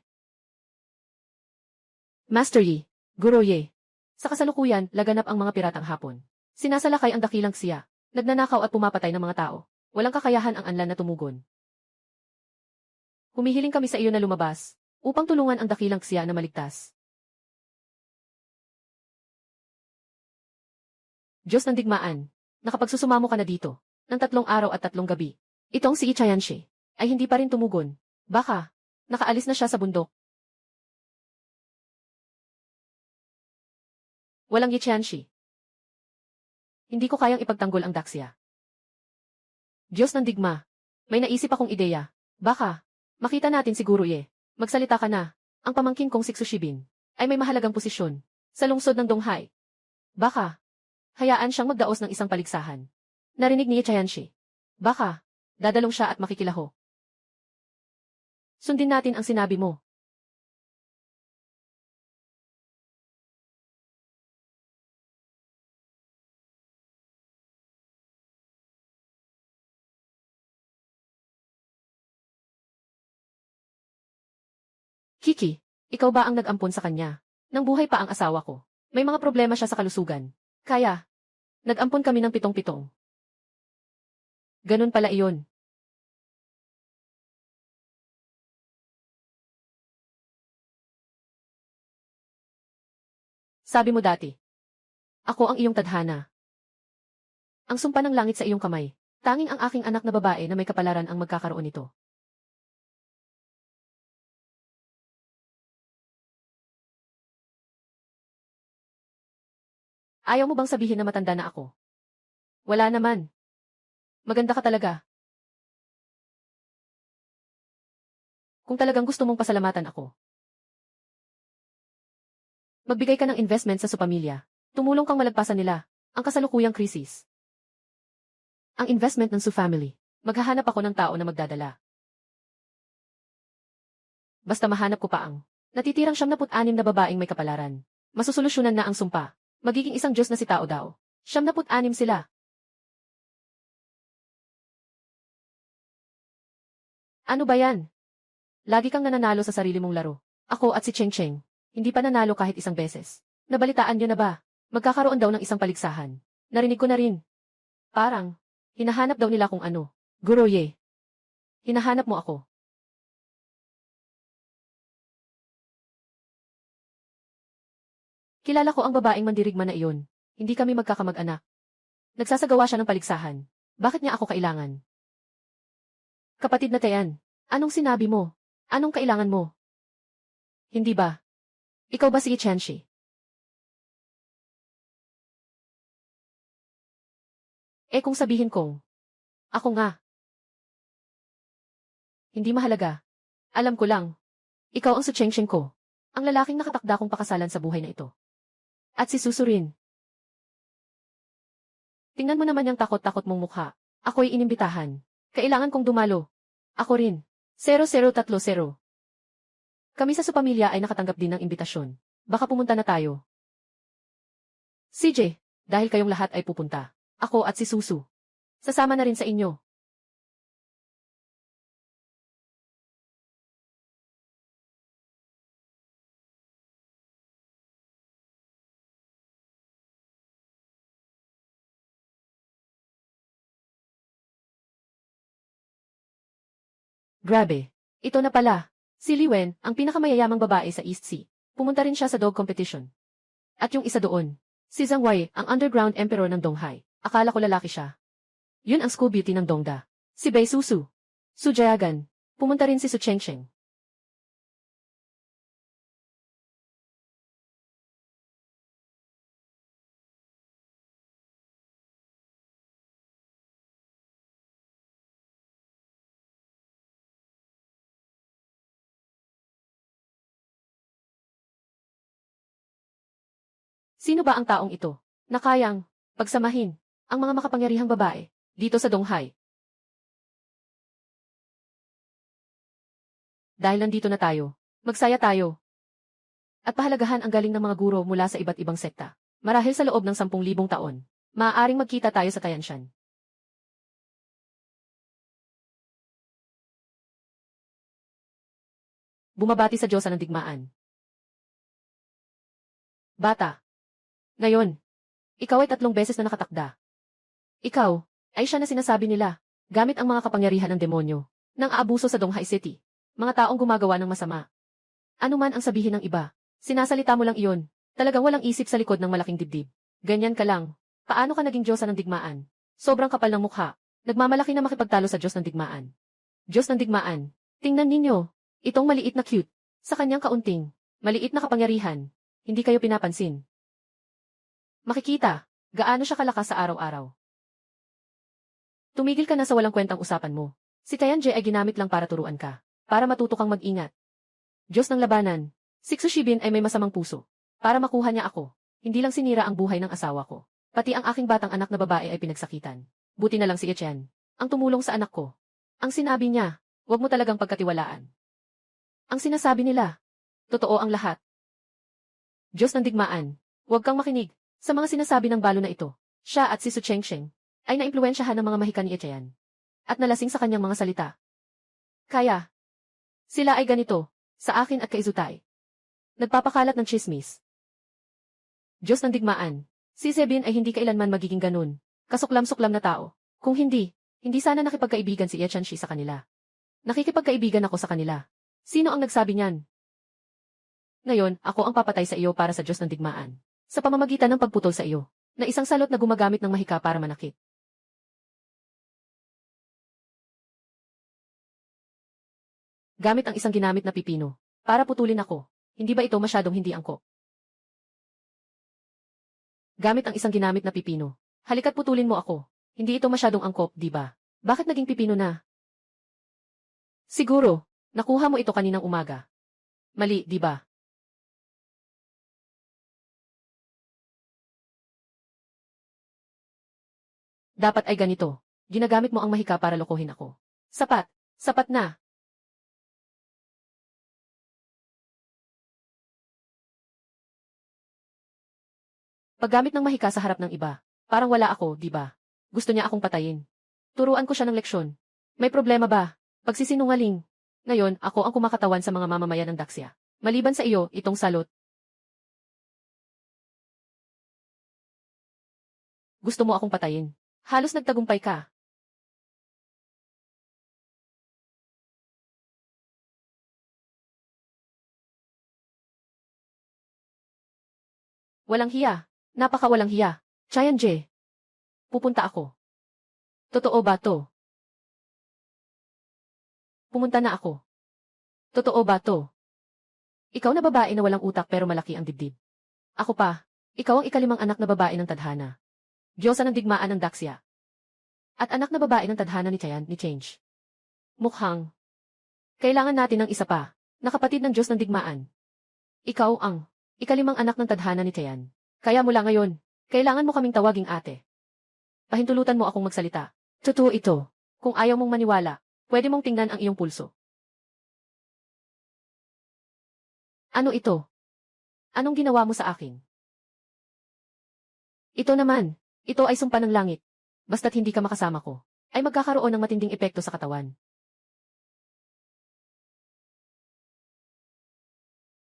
Master Yi. Guro Ye. Sa kasalukuyan, laganap ang mga piratang Hapon. Sinasalakay ang dakilang Xia. Nagnanakaw at pumapatay ng mga tao. Walang kakayahan ang Anlan na tumugon. Humihiling kami sa iyo na lumabas, upang tulungan ang dakilang Xia na maligtas. Diyos ng digmaan, nakapagsusumamo ka na dito, ng 3 araw at 3 gabi. Itong si Ichayanshi, ay hindi pa rin tumugon. Baka, nakaalis na siya sa bundok. Walang Ichayanshi. Hindi ko kayang ipagtanggol ang Daxia. Diyos ng digma, may naisip akong ideya. Baka, makita natin si Guro Ye. Magsalita ka na, ang pamangkin kong si Xushibin, ay may mahalagang posisyon, sa lungsod ng Donghai. Baka, hayaan siyang magdaos ng isang paligsahan. Narinig ni Ichayanshi. Baka, dadalong siya at makikilaho. Sundin natin ang sinabi mo. Kiki, ikaw ba ang nag-ampon sa kanya? Nang buhay pa ang asawa ko. May mga problema siya sa kalusugan. Kaya, nag-ampon kami ng 7-7. Ganun pala iyon. Sabi mo dati. Ako ang iyong tadhana. Ang sumpa ng langit sa iyong kamay. Tanging ang aking anak na babae na may kapalaran ang magkakaroon nito. Ayaw mo bang sabihin na matanda na ako? Wala naman. Maganda ka talaga. Kung talagang gusto mong pasalamatan ako, magbigay ka ng investment sa supamilya. Tumulong kang malagpasan nila ang kasalukuyang krisis. Ang investment ng Su family. Maghahanap ako ng tao na magdadala. Basta mahanap ko pa ang natitirang 76 na babaeng may kapalaran. Masusolusyonan na ang sumpa. Magiging isang Diyos na si tao daw. 76 sila. Ano ba yan? Lagi kang nananalo sa sarili mong laro. Ako at si Cheng Cheng, hindi pa nanalo kahit isang beses. Nabalitaan niyo na ba? Magkakaroon daw ng isang paligsahan. Narinig ko na rin. Parang, hinahanap daw nila kung ano. Guro Ye. Hinahanap mo ako. Kilala ko ang babaeng mandirigma na iyon. Hindi kami magkakamag-anak. Nagsasagawa siya ng paligsahan. Bakit niya ako kailangan? Kapatid na Tayan, anong sinabi mo? Anong kailangan mo? Hindi ba? Ikaw ba si Ichanshi? Kung sabihin kong, ako nga. Hindi mahalaga. Alam ko lang. Ikaw ang Suchengsheng ko. Ang lalaking nakatakda kong pakasalan sa buhay na ito. At si Susurin. Tingnan mo naman yung takot-takot mong mukha. Ako'y inimbitahan. Kailangan kong dumalo. Ako rin. 0030. Kami sa supamilya ay nakatanggap din ng imbitasyon. Baka pumunta na tayo. CJ, dahil kayong lahat ay pupunta. Ako at si Susu. Sasama na rin sa inyo. Grabe. Ito na pala. Si Liwen, ang pinakamayayamang babae sa East Sea. Pumunta rin siya sa dog competition. At yung isa doon, si Zhang Wei, ang underground emperor ng Donghai. Akala ko lalaki siya. Yun ang school beauty ng Dongda. Si Bei Susu. Su Jayagan. Pumunta rin si Su Chengsheng. Sino ba ang taong ito na kayang pagsamahin ang mga makapangyarihang babae dito sa Donghai? Dahil nandito na tayo, magsaya tayo. At pahalagahan ang galing ng mga guro mula sa iba't ibang sekta. Marahil sa loob ng 10,000 taon, maaaring magkita tayo sa Tayanshan. Bumabati sa Diyosa ng digmaan. Bata. Ngayon, ikaw ay 3 beses na nakatakda. Ikaw ay siya na sinasabi nila, gamit ang mga kapangyarihan ng demonyo, nang aabuso sa Donghai City. Mga taong gumagawa ng masama. Ano man ang sabihin ng iba, sinasalita mo lang iyon. Talagang walang isip sa likod ng malaking dibdib. Ganyan ka lang. Paano ka naging Diyosa ng digmaan? Sobrang kapal ng mukha. Nagmamalaki na makipagtalo sa Diyos ng digmaan. Diyos ng digmaan. Tingnan ninyo. Itong maliit na cute. Sa kanyang kaunting, maliit na kapangyarihan. Hindi kayo pinapansin. Makikita, gaano siya kalakas sa araw-araw. Tumigil ka na sa walang kwentang usapan mo. Si Tayanji ay ginamit lang para turuan ka. Para matuto kang mag-ingat. Diyos ng labanan. Si Xushibin ay may masamang puso. Para makuha niya ako. Hindi lang sinira ang buhay ng asawa ko. Pati ang aking batang anak na babae ay pinagsakitan. Buti na lang si Etienne. Ang tumulong sa anak ko. Ang sinabi niya, huwag mo talagang pagkatiwalaan. Ang sinasabi nila, totoo ang lahat. Diyos ng digmaan, huwag kang makinig sa mga sinasabi ng balo na ito. Siya at si Su Chengsheng ay naimpluwensyahan ng mga mahika ni Etienne. At nalasing sa kanyang mga salita. Kaya, sila ay ganito, sa akin at kay Zutay. Nagpapakalat ng chismis. Diyos ng digmaan, si Sebin ay hindi kailanman magiging ganun. Kasuklam-suklam na tao. Kung hindi sana nakipagkaibigan si Etienne sa kanila. Nakikipagkaibigan ako sa kanila. Sino ang nagsabi niyan? Ngayon, ako ang papatay sa iyo para sa Diyos ng digmaan. Sa pamamagitan ng pagputol sa iyo, na isang salot na gumagamit ng mahika para manakit. Gamit ang isang ginamit na pipino, para putulin ako. Hindi ba ito masyadong hindi angkop? Gamit ang isang ginamit na pipino. Halika't putulin mo ako. Hindi ito masyadong angkop, di ba? Bakit naging pipino na? Siguro, nakuha mo ito kaninang umaga. Mali, di ba? Dapat ay ganito. Ginagamit mo ang mahika para lokohin ako. Sapat. Sapat na. Paggamit ng mahika sa harap ng iba. Parang wala ako, di ba? Gusto niya akong patayin. Turuan ko siya ng leksyon. May problema ba? Pagsisinungaling. Ngayon, ako ang kumakatawan sa mga mamamayan ng Daxia. Maliban sa iyo, itong salot. Gusto mo akong patayin. Halos nagtagumpay ka. Walang hiya. Napaka-walang hiya. Chayan-je. Pupunta ako. Totoo ba to? Pumunta na ako. Totoo ba to? Ikaw na babae na walang utak pero malaki ang dibdib. Ako pa. Ikaw ang ikalimang anak na babae ng tadhana. Diyosa ng digmaan ng Daxia. At anak na babae ng tadhana ni Chayan, ni Change. Mukhang. Kailangan natin ng isa pa, na kapatid ng Diyos ng digmaan. Ikaw ang ikalimang anak ng tadhana ni Chayan. Kaya mula ngayon, kailangan mo kaming tawaging ate. Pahintulutan mo akong magsalita. Totoo ito. Kung ayaw mong maniwala, pwede mong tingnan ang iyong pulso. Ano ito? Anong ginawa mo sa akin? Ito naman, ito ay sumpa ng langit. Basta't hindi ka makasama ko, ay magkakaroon ng matinding epekto sa katawan.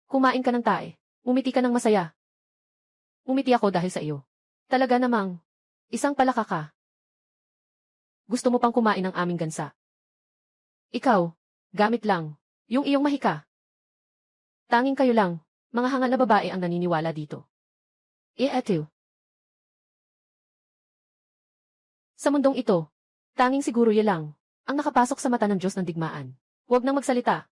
Kumain ka ng tae. Umiti ka ng masaya. Umiti ako dahil sa iyo. Talaga namang, isang palaka ka. Gusto mo pang kumain ng aming gansa. Ikaw, gamit lang, yung iyong mahika. Tanging kayo lang, mga hangal na babae ang naniniwala dito. Eto. Sa mundong ito, tanging siguro yan lang, ang nakapasok sa mata ng Diyos ng digmaan. Huwag nang magsalita.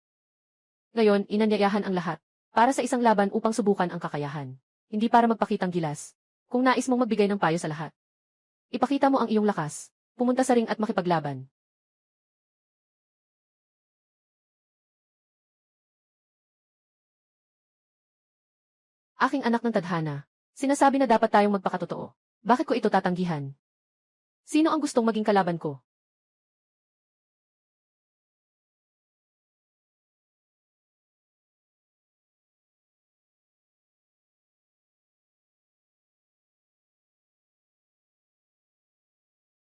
Ngayon, inanyayahan ang lahat, para sa isang laban upang subukan ang kakayahan. Hindi para magpakitang gilas. Kung nais mong magbigay ng payo sa lahat. Ipakita mo ang iyong lakas, pumunta sa ring at makipaglaban. Aking anak ng tadhana, Sinasabi na dapat tayong magpakatotoo. Bakit ko ito tatanggihan? Sino ang gustong maging kalaban ko?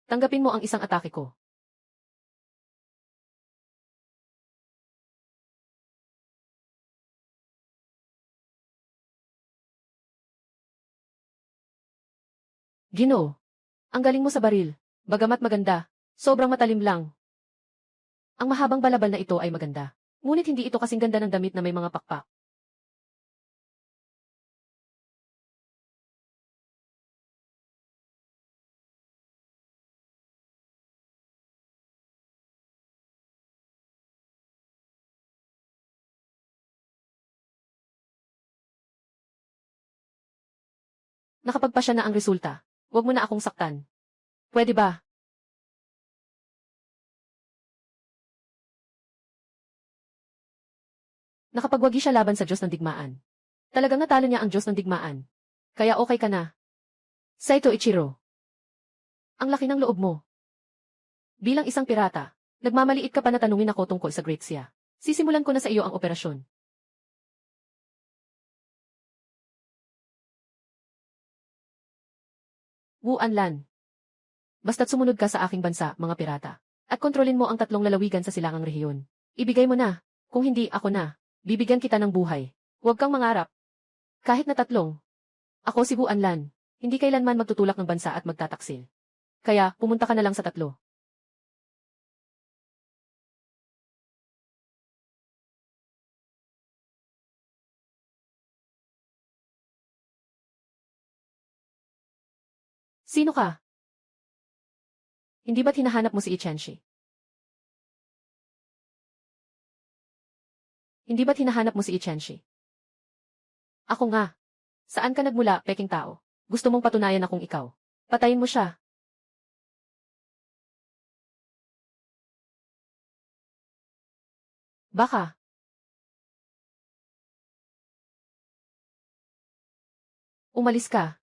Tanggapin mo ang isang atake ko. Ginoo. Ang galing mo sa baril. Bagamat maganda, sobrang matalim lang. Ang mahabang balabal na ito ay maganda. Ngunit hindi ito kasing ganda ng damit na may mga pakpak. Nakapagpasya na ang resulta. Huwag mo na akong saktan. Pwede ba? Nakapagwagi siya laban sa Diyos ng digmaan. Talagang natalo niya ang Diyos ng digmaan. Kaya okay ka na. Saito Ichiro. Ang laki ng loob mo. Bilang isang pirata, nagmamaliit ka pa na tanungin ako tungkol sa Great Sea. Sisimulan ko na sa iyo ang operasyon. Wu Anlan. Basta't sumunod ka sa aking bansa, mga pirata. At kontrolin mo ang 3 lalawigan sa silangang rehiyon. Ibigay mo na. Kung hindi, ako na. Bibigyan kita ng buhay. Huwag kang mangarap. Kahit na 3. Ako si Wu Anlan. Hindi kailanman magtutulak ng bansa at magtataksil. Kaya, pumunta ka na lang sa 3. Sino ka? Hindi ba't hinahanap mo si Ichenshi? Hindi ba't hinahanap mo si Ichenshi? Ako nga. Saan ka nagmula, peking tao? Gusto mong patunayan akong ikaw. Patayin mo siya. Baka. Umalis ka.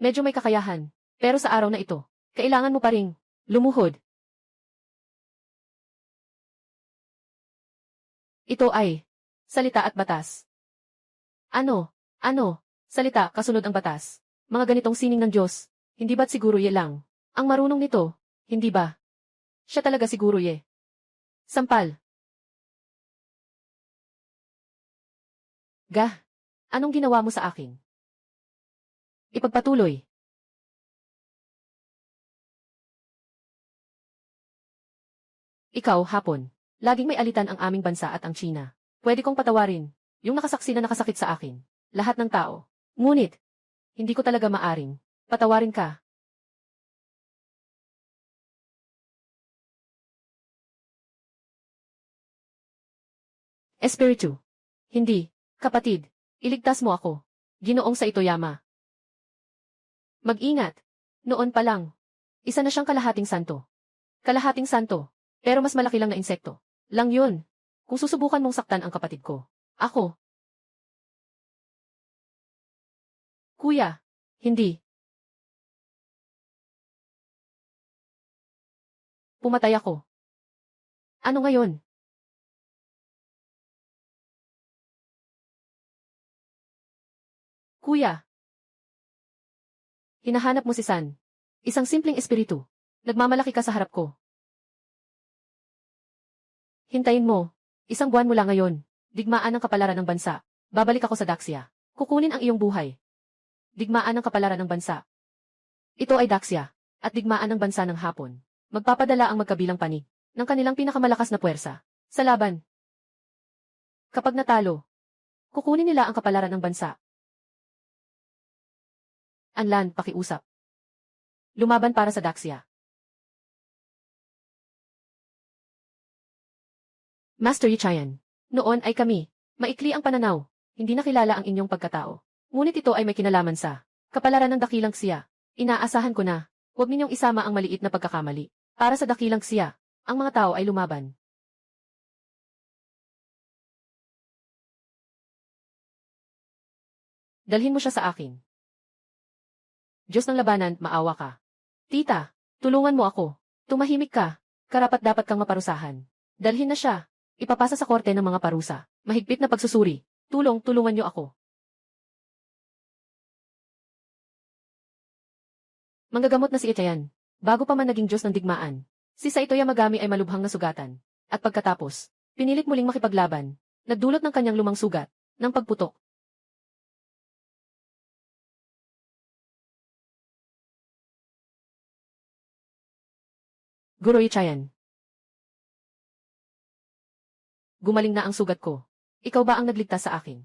Medyo may kakayahan. Pero sa araw na ito, kailangan mo pa ring lumuhod. Ito ay salita at batas. Ano? Ano? Salita, kasunod ang batas. Mga ganitong sining ng Diyos. Hindi ba't siguro ye lang? Ang marunong nito, hindi ba? Siya talaga siguro ye. Sampal. Gah. Anong ginawa mo sa akin? Ipagpatuloy. Ikaw, hapon. Laging may alitan ang aming bansa at ang China. Pwede kong patawarin. Yung nakasaksi na nakasakit sa akin. Lahat ng tao. Ngunit, hindi ko talaga maaring. Patawarin ka. Espiritu. Hindi. Kapatid. Iligtas mo ako. Ginoong sa Itoyama. Mag-ingat. Noon pa lang. Isa na siyang kalahating santo. Kalahating santo. Pero mas malaki lang na insekto. Lang yun. Kung susubukan mong saktan ang kapatid ko. Ako. Kuya. Hindi. Pumatay ako. Ano ngayon? Kuya. Hinahanap mo si San. Isang simpleng espiritu. Nagmamalaki ka sa harap ko. Hintayin mo. 1 buwan mula ngayon. Digmaan ang kapalaran ng bansa. Babalik ako sa Daxia. Kukunin ang iyong buhay. Digmaan ang kapalaran ng bansa. Ito ay Daxia. At digmaan ng bansa ng Hapon. Magpapadala ang magkabilang panig ng kanilang pinakamalakas na puwersa sa laban. Kapag natalo, kukunin nila ang kapalaran ng bansa. Anlan, pakiusap. Lumaban para sa Daxia. Master Yichayan. Noon ay kami. Maikli ang pananaw. Hindi nakilala ang inyong pagkatao. Ngunit ito ay may kinalaman sa kapalaran ng dakilang siya. Inaasahan ko na, huwag ninyong isama ang maliit na pagkakamali. Para sa dakilang siya, ang mga tao ay lumaban. Dalhin mo siya sa akin. Diyos ng labanan, maawa ka. Tita, tulungan mo ako. Tumahimik ka. Karapat-dapat kang maparusahan. Dalhin na siya. Ipapasa sa korte ng mga parusa. Mahigpit na pagsusuri. Tulungan niyo ako. Manggagamot na si Itayan. Bago pa man naging Diyos ng digmaan. Si Saito Yamagami ay malubhang na sugatan. At pagkatapos, pinilit muling makipaglaban. Nagdulot ng kanyang lumang sugat, ng pagputok. Guro Itayan. Gumaling na ang sugat ko. Ikaw ba ang nagligtas sa akin?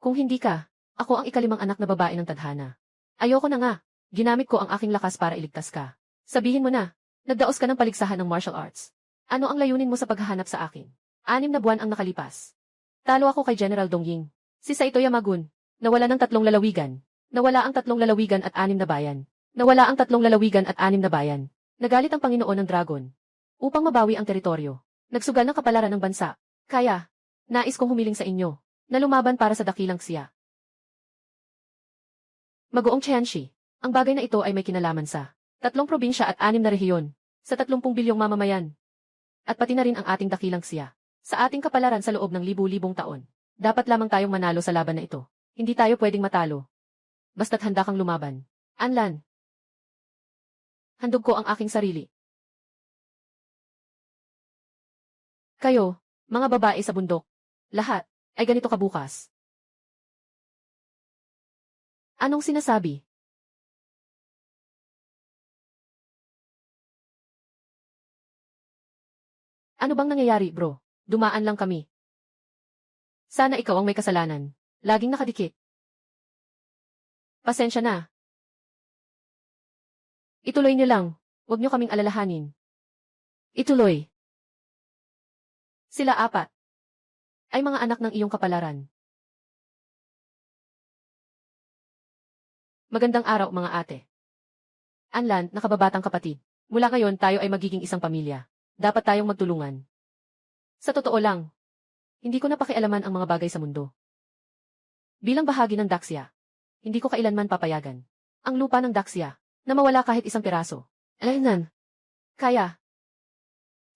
Kung hindi ka, ako ang ikalimang anak na babae ng tadhana. Ayoko na nga. Ginamit ko ang aking lakas para iligtas ka. Sabihin mo na, nagdaos ka ng paligsahan ng martial arts. Ano ang layunin mo sa paghahanap sa akin? 6 na buwan ang nakalipas. Talo ako kay General Dongying. Si Saito Yamagun. Nawala ng 3 lalawigan. Nawala ang 3 lalawigan at 6 na bayan. Nawala ang 3 lalawigan at 6 na bayan. Nagalit ang Panginoon ng Dragon. Upang mabawi ang teritoryo. Nagsugal ng kapalaran ng bansa. Kaya, nais kong humiling sa inyo, na lumaban para sa dakilang siya. Magoong Tianxi, ang bagay na ito ay may kinalaman sa 3 probinsya at 6 na rehiyon, sa 30 bilyong mamamayan. At pati na rin ang ating dakilang siya. Sa ating kapalaran sa loob ng libu-libong taon. Dapat lamang tayong manalo sa laban na ito. Hindi tayo pwedeng matalo. Basta't handa kang lumaban. Anlan. Handog ko ang aking sarili. Kayo, mga babae sa bundok, lahat, ay ganito kabukas. Anong sinasabi? Ano bang nangyayari, bro? Dumaan lang kami. Sana ikaw ang may kasalanan. Laging nakadikit. Pasensya na. Ituloy niyo lang. Huwag niyo kaming alalahanin. Ituloy. Sila 4 ay mga anak ng iyong kapalaran. Magandang araw, mga ate. Anlan, nakababatang kapatid. Mula ngayon tayo ay magiging isang pamilya. Dapat tayong magtulungan. Sa totoo lang, hindi ko napakialaman ang mga bagay sa mundo. Bilang bahagi ng Daxia, hindi ko kailanman papayagan ang lupa ng Daxia na mawala kahit isang piraso. Alaynan. Kaya.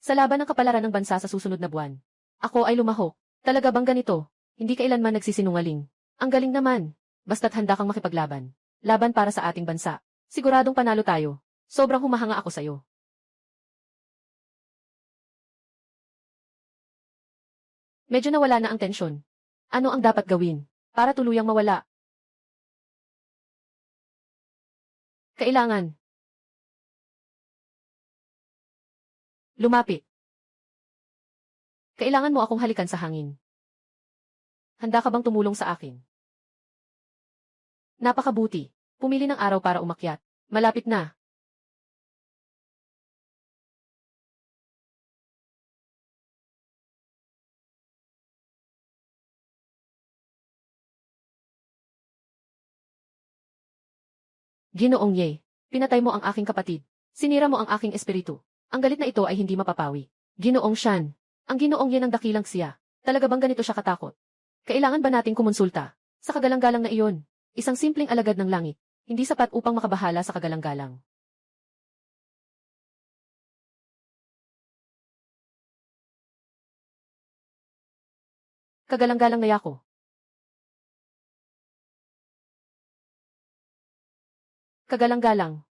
Sa laban ng kapalaran ng bansa sa susunod na buwan, ako ay lumahok. Talaga bang ganito? Hindi kailanman nagsisinungaling. Ang galing naman. Basta't handa kang makipaglaban. Laban para sa ating bansa. Siguradong panalo tayo. Sobrang humahanga ako sa'yo. Medyo nawala na ang tensyon. Ano ang dapat gawin para tuluyang mawala? Kailangan lumapit. Kailangan mo akong halikan sa hangin. Handa ka bang tumulong sa akin? Napakabuti. Pumili ng araw para umakyat. Malapit na. Ginoong Ye, pinatay mo ang aking kapatid. Sinira mo ang aking espiritu. Ang galit na ito ay hindi mapapawi. Ginoong Shan, ang Ginoong Ye ng dakilang siya. Talaga bang ganito siya katakot? Kailangan ba nating kumonsulta sa kagalang-galang na iyon? Isang simpleng alagad ng langit, hindi sapat upang makabahala sa kagalang-galang. Kagalang-galang na yako. Kagalang-galang.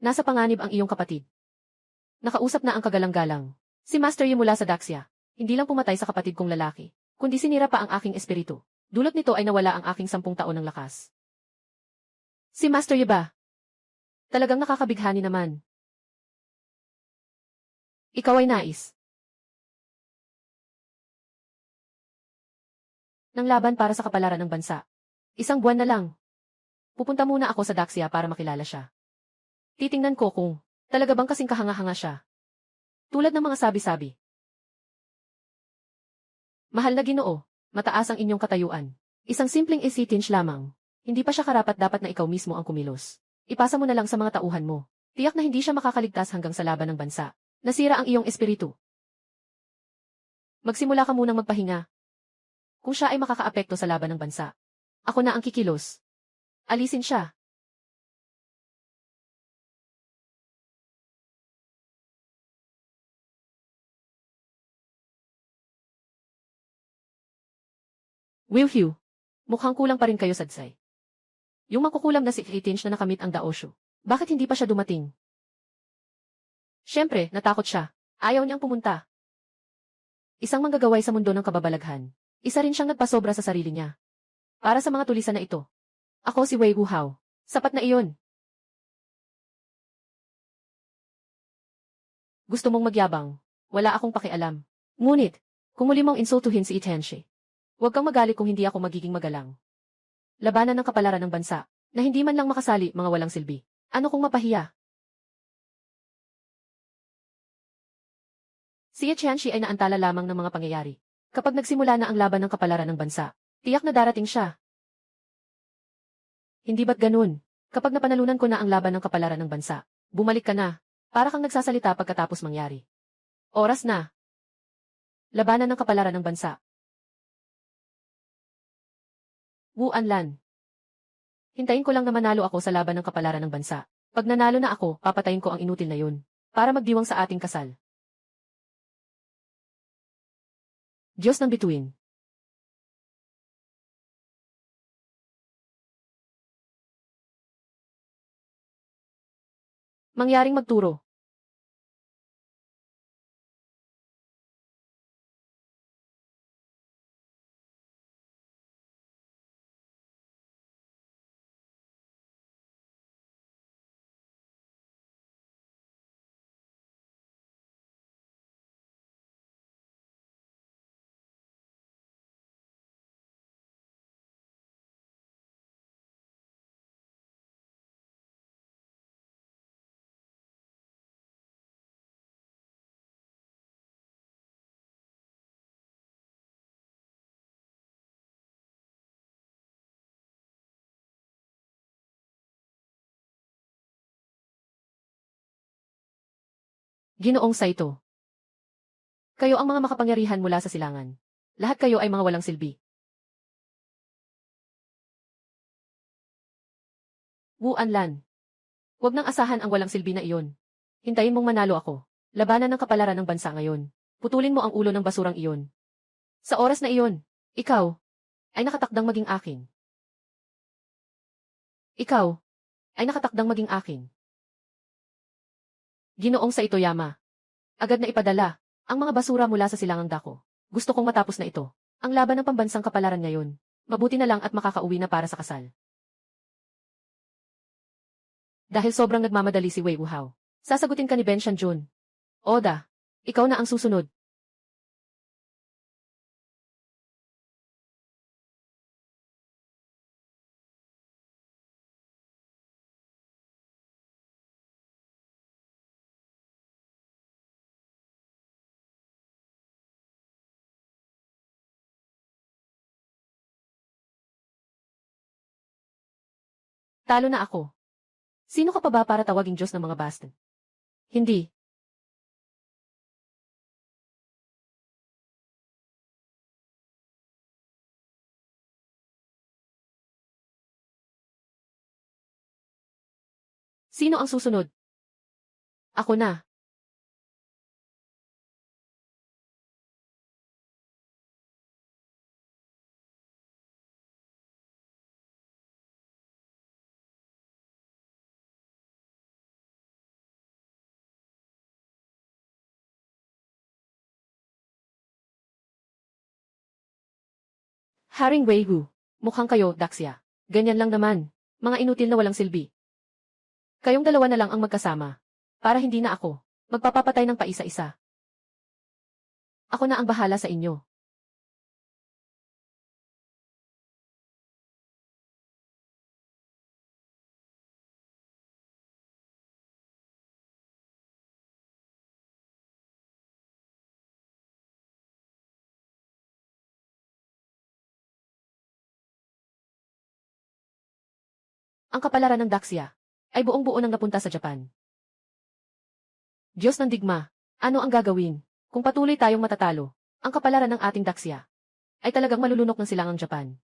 Nasa panganib ang iyong kapatid. Nakausap na ang kagalang-galang. Si Master Yi mula sa Daxia. Hindi lang pumatay sa kapatid kong lalaki, kundi sinira pa ang aking espiritu. Dulot nito ay nawala ang aking 10 taon ng lakas. Si Master Yi ba? Talagang nakakabighani naman. Ikaw ay nais ng laban para sa kapalaran ng bansa. 1 buwan na lang. Pupunta muna ako sa Daxia para makilala siya. Titingnan ko kung talaga bang kasing kahanga-hanga siya. Tulad ng mga sabi-sabi. Mahal na Ginoo, mataas ang inyong katayuan. Isang simpleng isitinch lamang. Hindi pa siya karapat-dapat na ikaw mismo ang kumilos. Ipasa mo na lang sa mga tauhan mo. Tiyak na hindi siya makakaligtas hanggang sa laban ng bansa. Nasira ang iyong espiritu. Magsimula ka munang magpahinga. Kung siya ay makakaapekto sa laban ng bansa, ako na ang kikilos. Alisin siya. Wilhue, mukhang kulang pa rin kayo, Sadsay. Yung makukulam na si Itinch na nakamit ang Daosho. Bakit hindi pa siya dumating? Siyempre, natakot siya. Ayaw niyang pumunta. Isang manggagaway sa mundo ng kababalaghan. Isa rin siyang nagpasobra sa sarili niya. Para sa mga tulisan na ito. Ako si Wei Wuhao. Sapat na iyon. Gusto mong magyabang. Wala akong pakialam. Ngunit, kung muli mong insultuhin si Itenshi, huwag kang magalit kung hindi ako magiging magalang. Labanan ng kapalaran ng bansa, na hindi man lang makasali mga walang silbi. Ano kung mapahiya? Si Itenshi ay naantala lamang ng mga pangyayari. Kapag nagsimula na ang laban ng kapalaran ng bansa, tiyak na darating siya. Hindi ba't ganun? Kapag napanalunan ko na ang laban ng kapalaran ng bansa, bumalik ka na, para kang nagsasalita pagkatapos mangyari. Oras na. Labanan ng kapalaran ng bansa. Wu Anlan. Hintayin ko lang na manalo ako sa laban ng kapalaran ng bansa. Pag nanalo na ako, papatayin ko ang inutil na yun, para magdiwang sa ating kasal. Diyos ng bituin. Mangyaring magturo. Ginoong Saito. Kayo ang mga makapangyarihan mula sa silangan. Lahat kayo ay mga walang silbi. Wu Anlan. Huwag nang asahan ang walang silbi na iyon. Hintayin mong manalo ako. Labanan ng kapalaran ng bansa ngayon. Putulin mo ang ulo ng basurang iyon. Sa oras na iyon, ikaw ay nakatakdang maging akin. Ikaw ay nakatakdang maging akin. Ginoong Saito Yama. Agad na ipadala ang mga basura mula sa silangang dako. Gusto kong matapos na ito. Ang laban ng pambansang kapalaran ngayon. Mabuti na lang at makakauwi na para sa kasal. Dahil sobrang nagmamadali si Wei Wuhao, sasagutin ka ni Ben Shanjun. Oda, ikaw na ang susunod. Talo na ako. Sino ka pa ba para tawaging Diyos ng mga Bastan? Hindi. Sino ang susunod? Ako na. Haring Wei Hu. Mukhang kayo, Daxia. Ganyan lang naman. Mga inutil na walang silbi. Kayong dalawa na lang ang magkasama. Para hindi na ako magpapapatay ng paisa-isa. Ako na ang bahala sa inyo. Ang kapalaran ng Daxia ay buong-buo nang napunta sa Japan. Diyos ng digma, ano ang gagawin kung patuloy tayong matatalo ang kapalaran ng ating Daxia? ay talagang malulunok ng silangang Japan.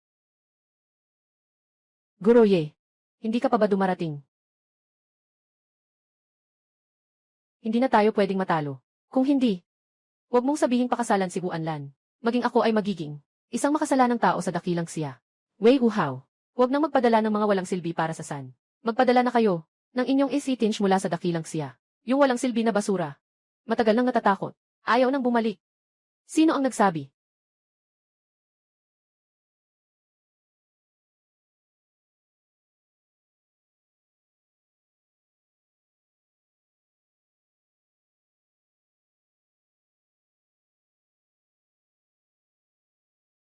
Guroye, hindi ka pa ba dumarating? Hindi na tayo pwedeng matalo. Kung hindi, huwag mong sabihing pakasalan si Guanlan. Maging ako ay magiging isang makasalanang tao sa dakilang siya. Wei Wuhao, huwag nang magpadala ng mga walang silbi para sa San. Magpadala na kayo ng inyong isitinch mula sa dakilang siya. Yung walang silbi na basura. Matagal nang natatakot. Ayaw nang bumalik. Sino ang nagsabi?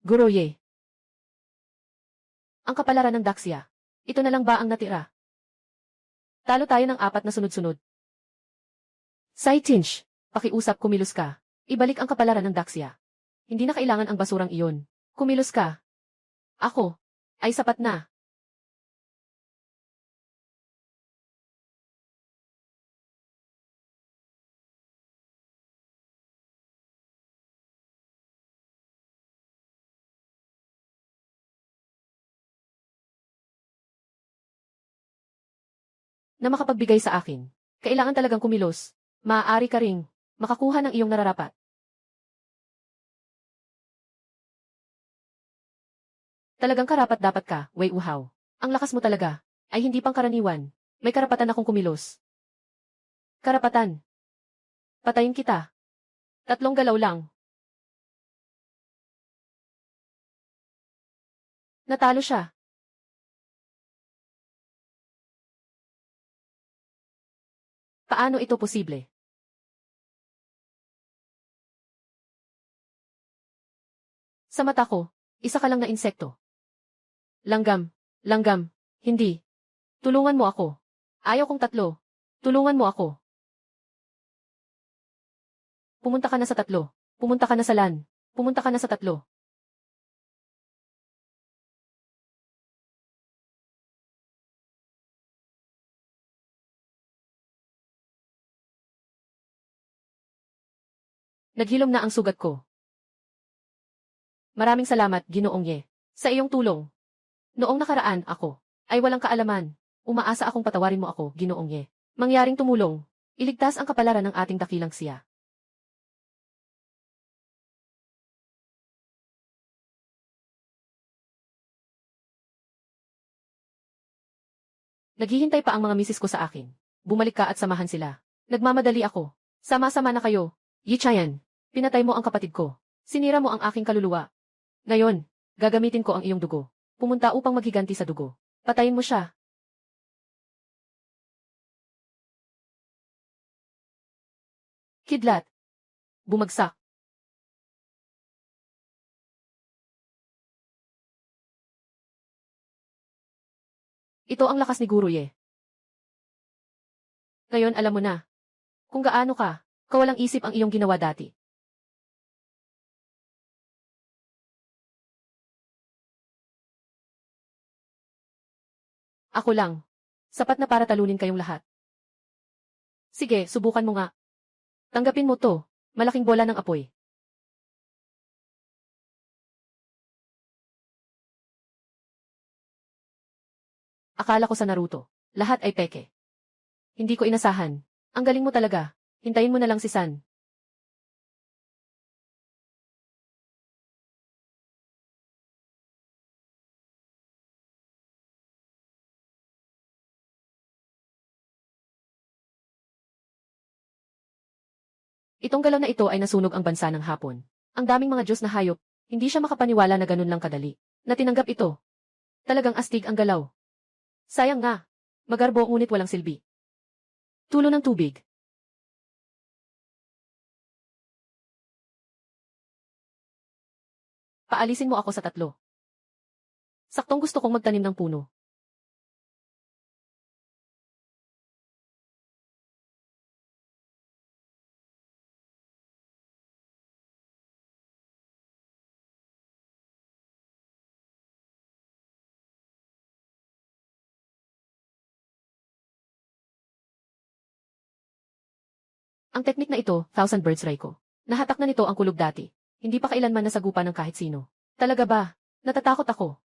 Guroye. Ang kapalaran ng Daxia. Ito na lang ba ang natira? Talo tayo ng 4 na sunod-sunod. Saitinch, pakiusap kumilos ka. Ibalik ang kapalaran ng Daxia. Hindi na kailangan ang basurang iyon. Kumilos ka. Ako. Ay sapat na. Na makapagbigay sa akin. Kailangan talagang kumilos. Maaari ka ring makakuha ng iyong nararapat. Talagang karapat-dapat ka, Wei Wuhao. Ang lakas mo talaga ay hindi pangkaraniwan. May karapatan akong kumilos. Karapatan. Patayin kita. 3 galaw lang. Natalo siya. Paano ito posible? Sa mata ko, isa ka lang na insekto. Langgam. Langgam. Hindi. Tulungan mo ako. Ayaw kong 3. Tulungan mo ako. Pumunta ka na sa 3. Pumunta ka na sa LAN. Pumunta ka na sa 3. Naghilom na ang sugat ko. Maraming salamat, Ginoong Ye, sa iyong tulong. Noong nakaraan ako ay walang kaalaman. Umaasa akong patawarin mo ako, Ginoong Ye. Mangyaring tumulong. Iligtas ang kapalaran ng ating dakilang siya. Naghihintay pa ang mga misis ko sa akin. Bumalik ka at samahan sila. Nagmamadali ako. Sama-sama na kayo. Yi Chayan, pinatay mo ang kapatid ko. Sinira mo ang aking kaluluwa. Ngayon, gagamitin ko ang iyong dugo. Pumunta upang maghiganti sa dugo. Patayin mo siya. Kidlat. Bumagsak. Ito ang lakas ni Guruye. Ngayon alam mo na kung gaano ka kawalang isip ang iyong ginawa dati. Ako lang. Sapat na para talunin kayong lahat. Sige, subukan mo nga. Tanggapin mo to. Malaking bola ng apoy. Akala ko sa Naruto, lahat ay peke. Hindi ko inasahan. Ang galing mo talaga. Hintayin mo na lang si San. Itong galaw na ito ay nasunog ang bansa ng Hapon. Ang daming mga Diyos na hayop, hindi siya makapaniwala na ganun lang kadali. Na tinanggap ito. Talagang astig ang galaw. Sayang nga. Magarbo ngunit walang silbi. Tulo ng tubig. Paalisin mo ako sa 3. Saktong gusto kong magtanim ng puno. Ang teknik na ito, Thousand Birds Raiko. Nahatak na nito ang kulog dati. Hindi pa kailanman nasagupa ng kahit sino. Talaga ba? Natatakot ako.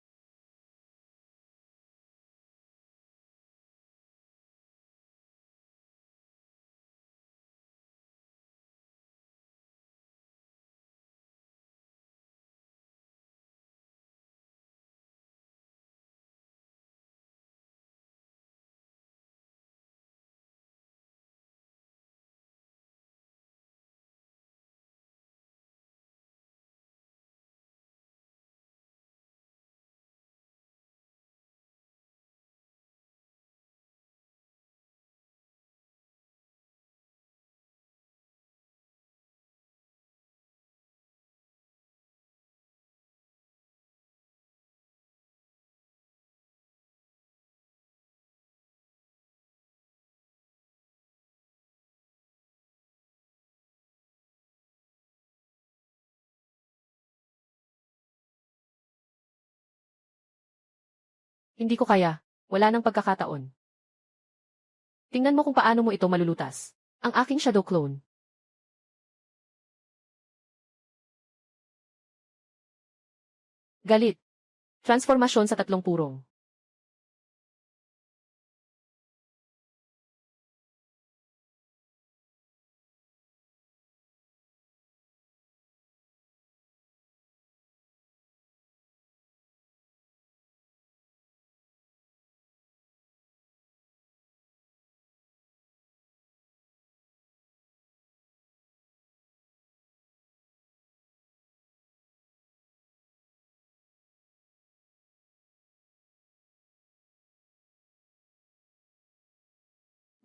Hindi ko kaya. Wala nang pagkakataon. Tingnan mo kung paano mo ito malulutas. Ang aking shadow clone. Galit. Transformasyon sa tatlong purong.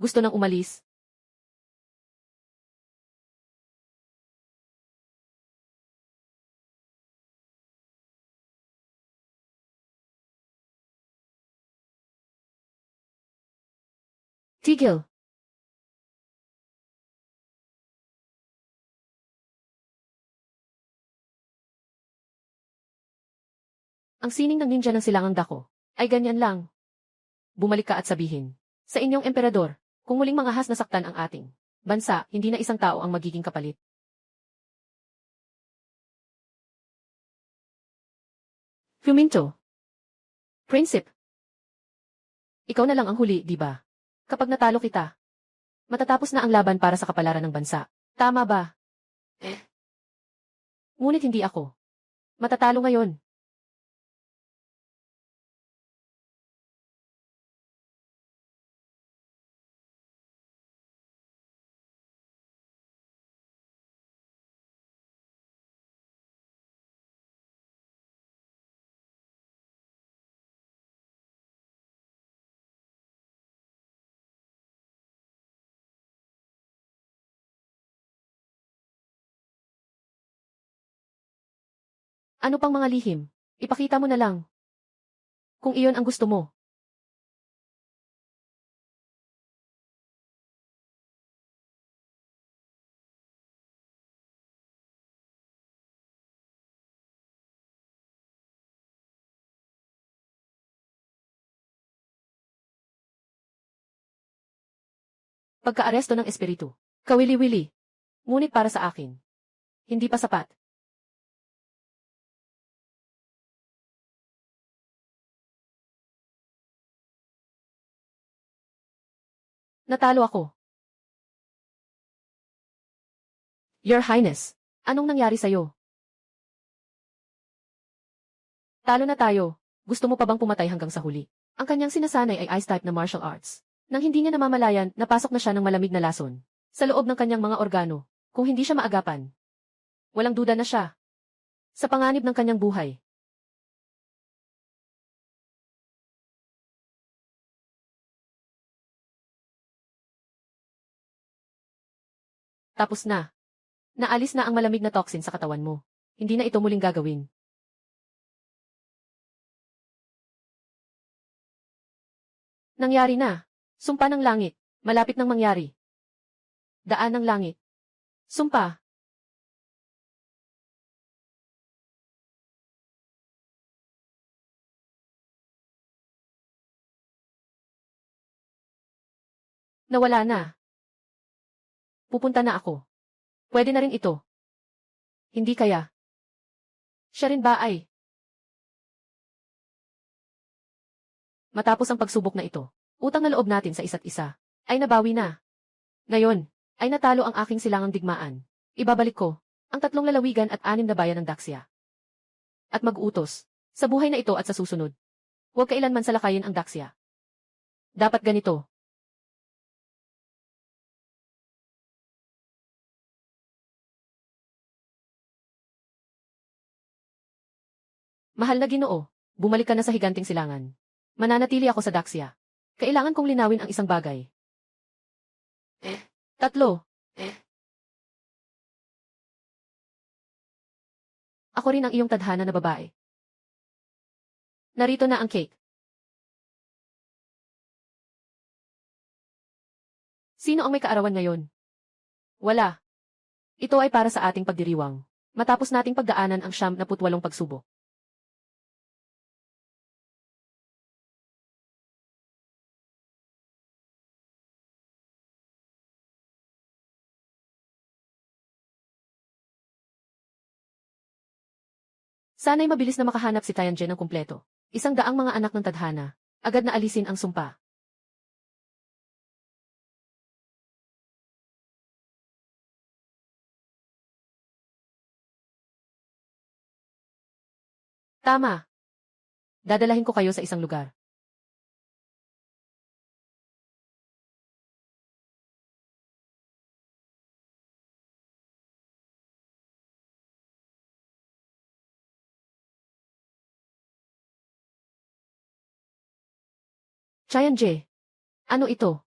Gusto nang umalis? Tigil. Ang sining ng ninja ng silangang dako. Ay ganyan lang. Bumalik ka at sabihin. Sa inyong emperador, kung muling mangahas na saktan ang ating bansa, hindi na isang tao ang magiging kapalit. Huminto. Prinsip. Ikaw na lang ang huli, di ba? Kapag natalo kita, matatapos na ang laban para sa kapalaran ng bansa. Tama ba? Ngunit hindi ako. Matatalo ngayon. Ano pang mga lihim? Ipakita mo na lang. Kung iyon ang gusto mo. Pagkaaresto ng espiritu. Kawili-wili. Ngunit para sa akin. Hindi pa sapat. Natalo ako. Your Highness. Anong nangyari sa'yo? Talo na tayo. Gusto mo pa bang pumatay hanggang sa huli? Ang kanyang sinasanay ay ice-type na martial arts. Nang hindi niya namamalayan, napasok na siya ng malamig na lason. Sa loob ng kanyang mga organo. Kung hindi siya maagapan. Walang duda na siya. Sa panganib ng kanyang buhay. Tapos na. Naalis na ang malamig na toxin sa katawan mo. Hindi na ito muling gagawin. Nangyari na. Sumpa ng langit. Malapit nang mangyari. Daan ng langit. Sumpa. Nawala na. Pupunta na ako. Pwede na rin ito. Hindi kaya. Siya rin ba ay Matapos ang pagsubok na ito, utang na loob natin sa isa't isa, ay nabawi na. Ngayon, ay natalo ang aking silangang digmaan. Ibabalik ko, ang 3 lalawigan at 6 na bayan ng Daxia. At mag-utos, sa buhay na ito at sa susunod. Huwag kailanman salakayin ang Daxia. Dapat ganito. Mahal na Ginoo, bumalik ka na sa higanting silangan. Mananatili ako sa Daxia. Kailangan kong linawin ang isang bagay. 3. Ako rin ang iyong tadhana na babae. Narito na ang cake. Sino ang may kaarawan ngayon? Wala. Ito ay para sa ating pagdiriwang. Matapos nating pagdaanan ang 78 pagsubok. Sana'y mabilis na makahanap si Tianjin ng kumpleto. 100 mga anak ng tadhana. Agad na alisin ang sumpa. Tama. Dadalahin ko kayo sa isang lugar. Tianjin. Ano ito?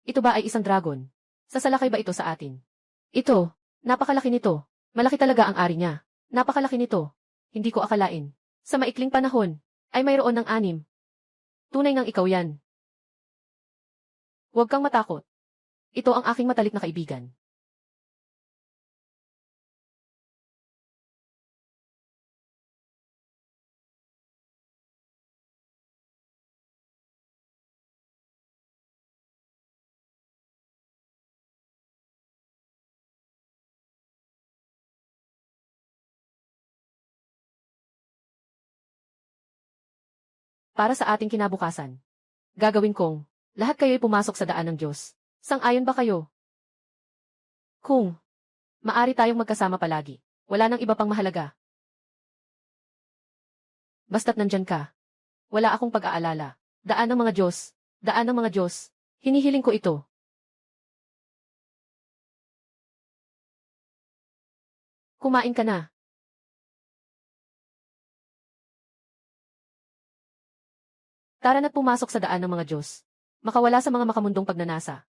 Ito ba ay isang dragon? Sasalakay ba ito sa atin? Ito. Napakalaki nito. Malaki talaga ang ari niya. Napakalaki nito. Hindi ko akalain. Sa maikling panahon, ay mayroon ng 6. Tunay ngang ikaw yan. Huwag kang matakot. Ito ang aking matalik na kaibigan. Para sa ating kinabukasan. Gagawin kong, lahat kayo'y pumasok sa daan ng Diyos. Sang-ayon ba kayo? Kung maari tayong magkasama palagi, wala nang iba pang mahalaga. Basta't nandyan ka. Wala akong pag-aalala. Daan ng mga Diyos. Daan ng mga Diyos. Hinihiling ko ito. Kumain ka na. Tara na't pumasok sa daan ng mga Diyos. Makawala sa mga makamundong pagnanasa.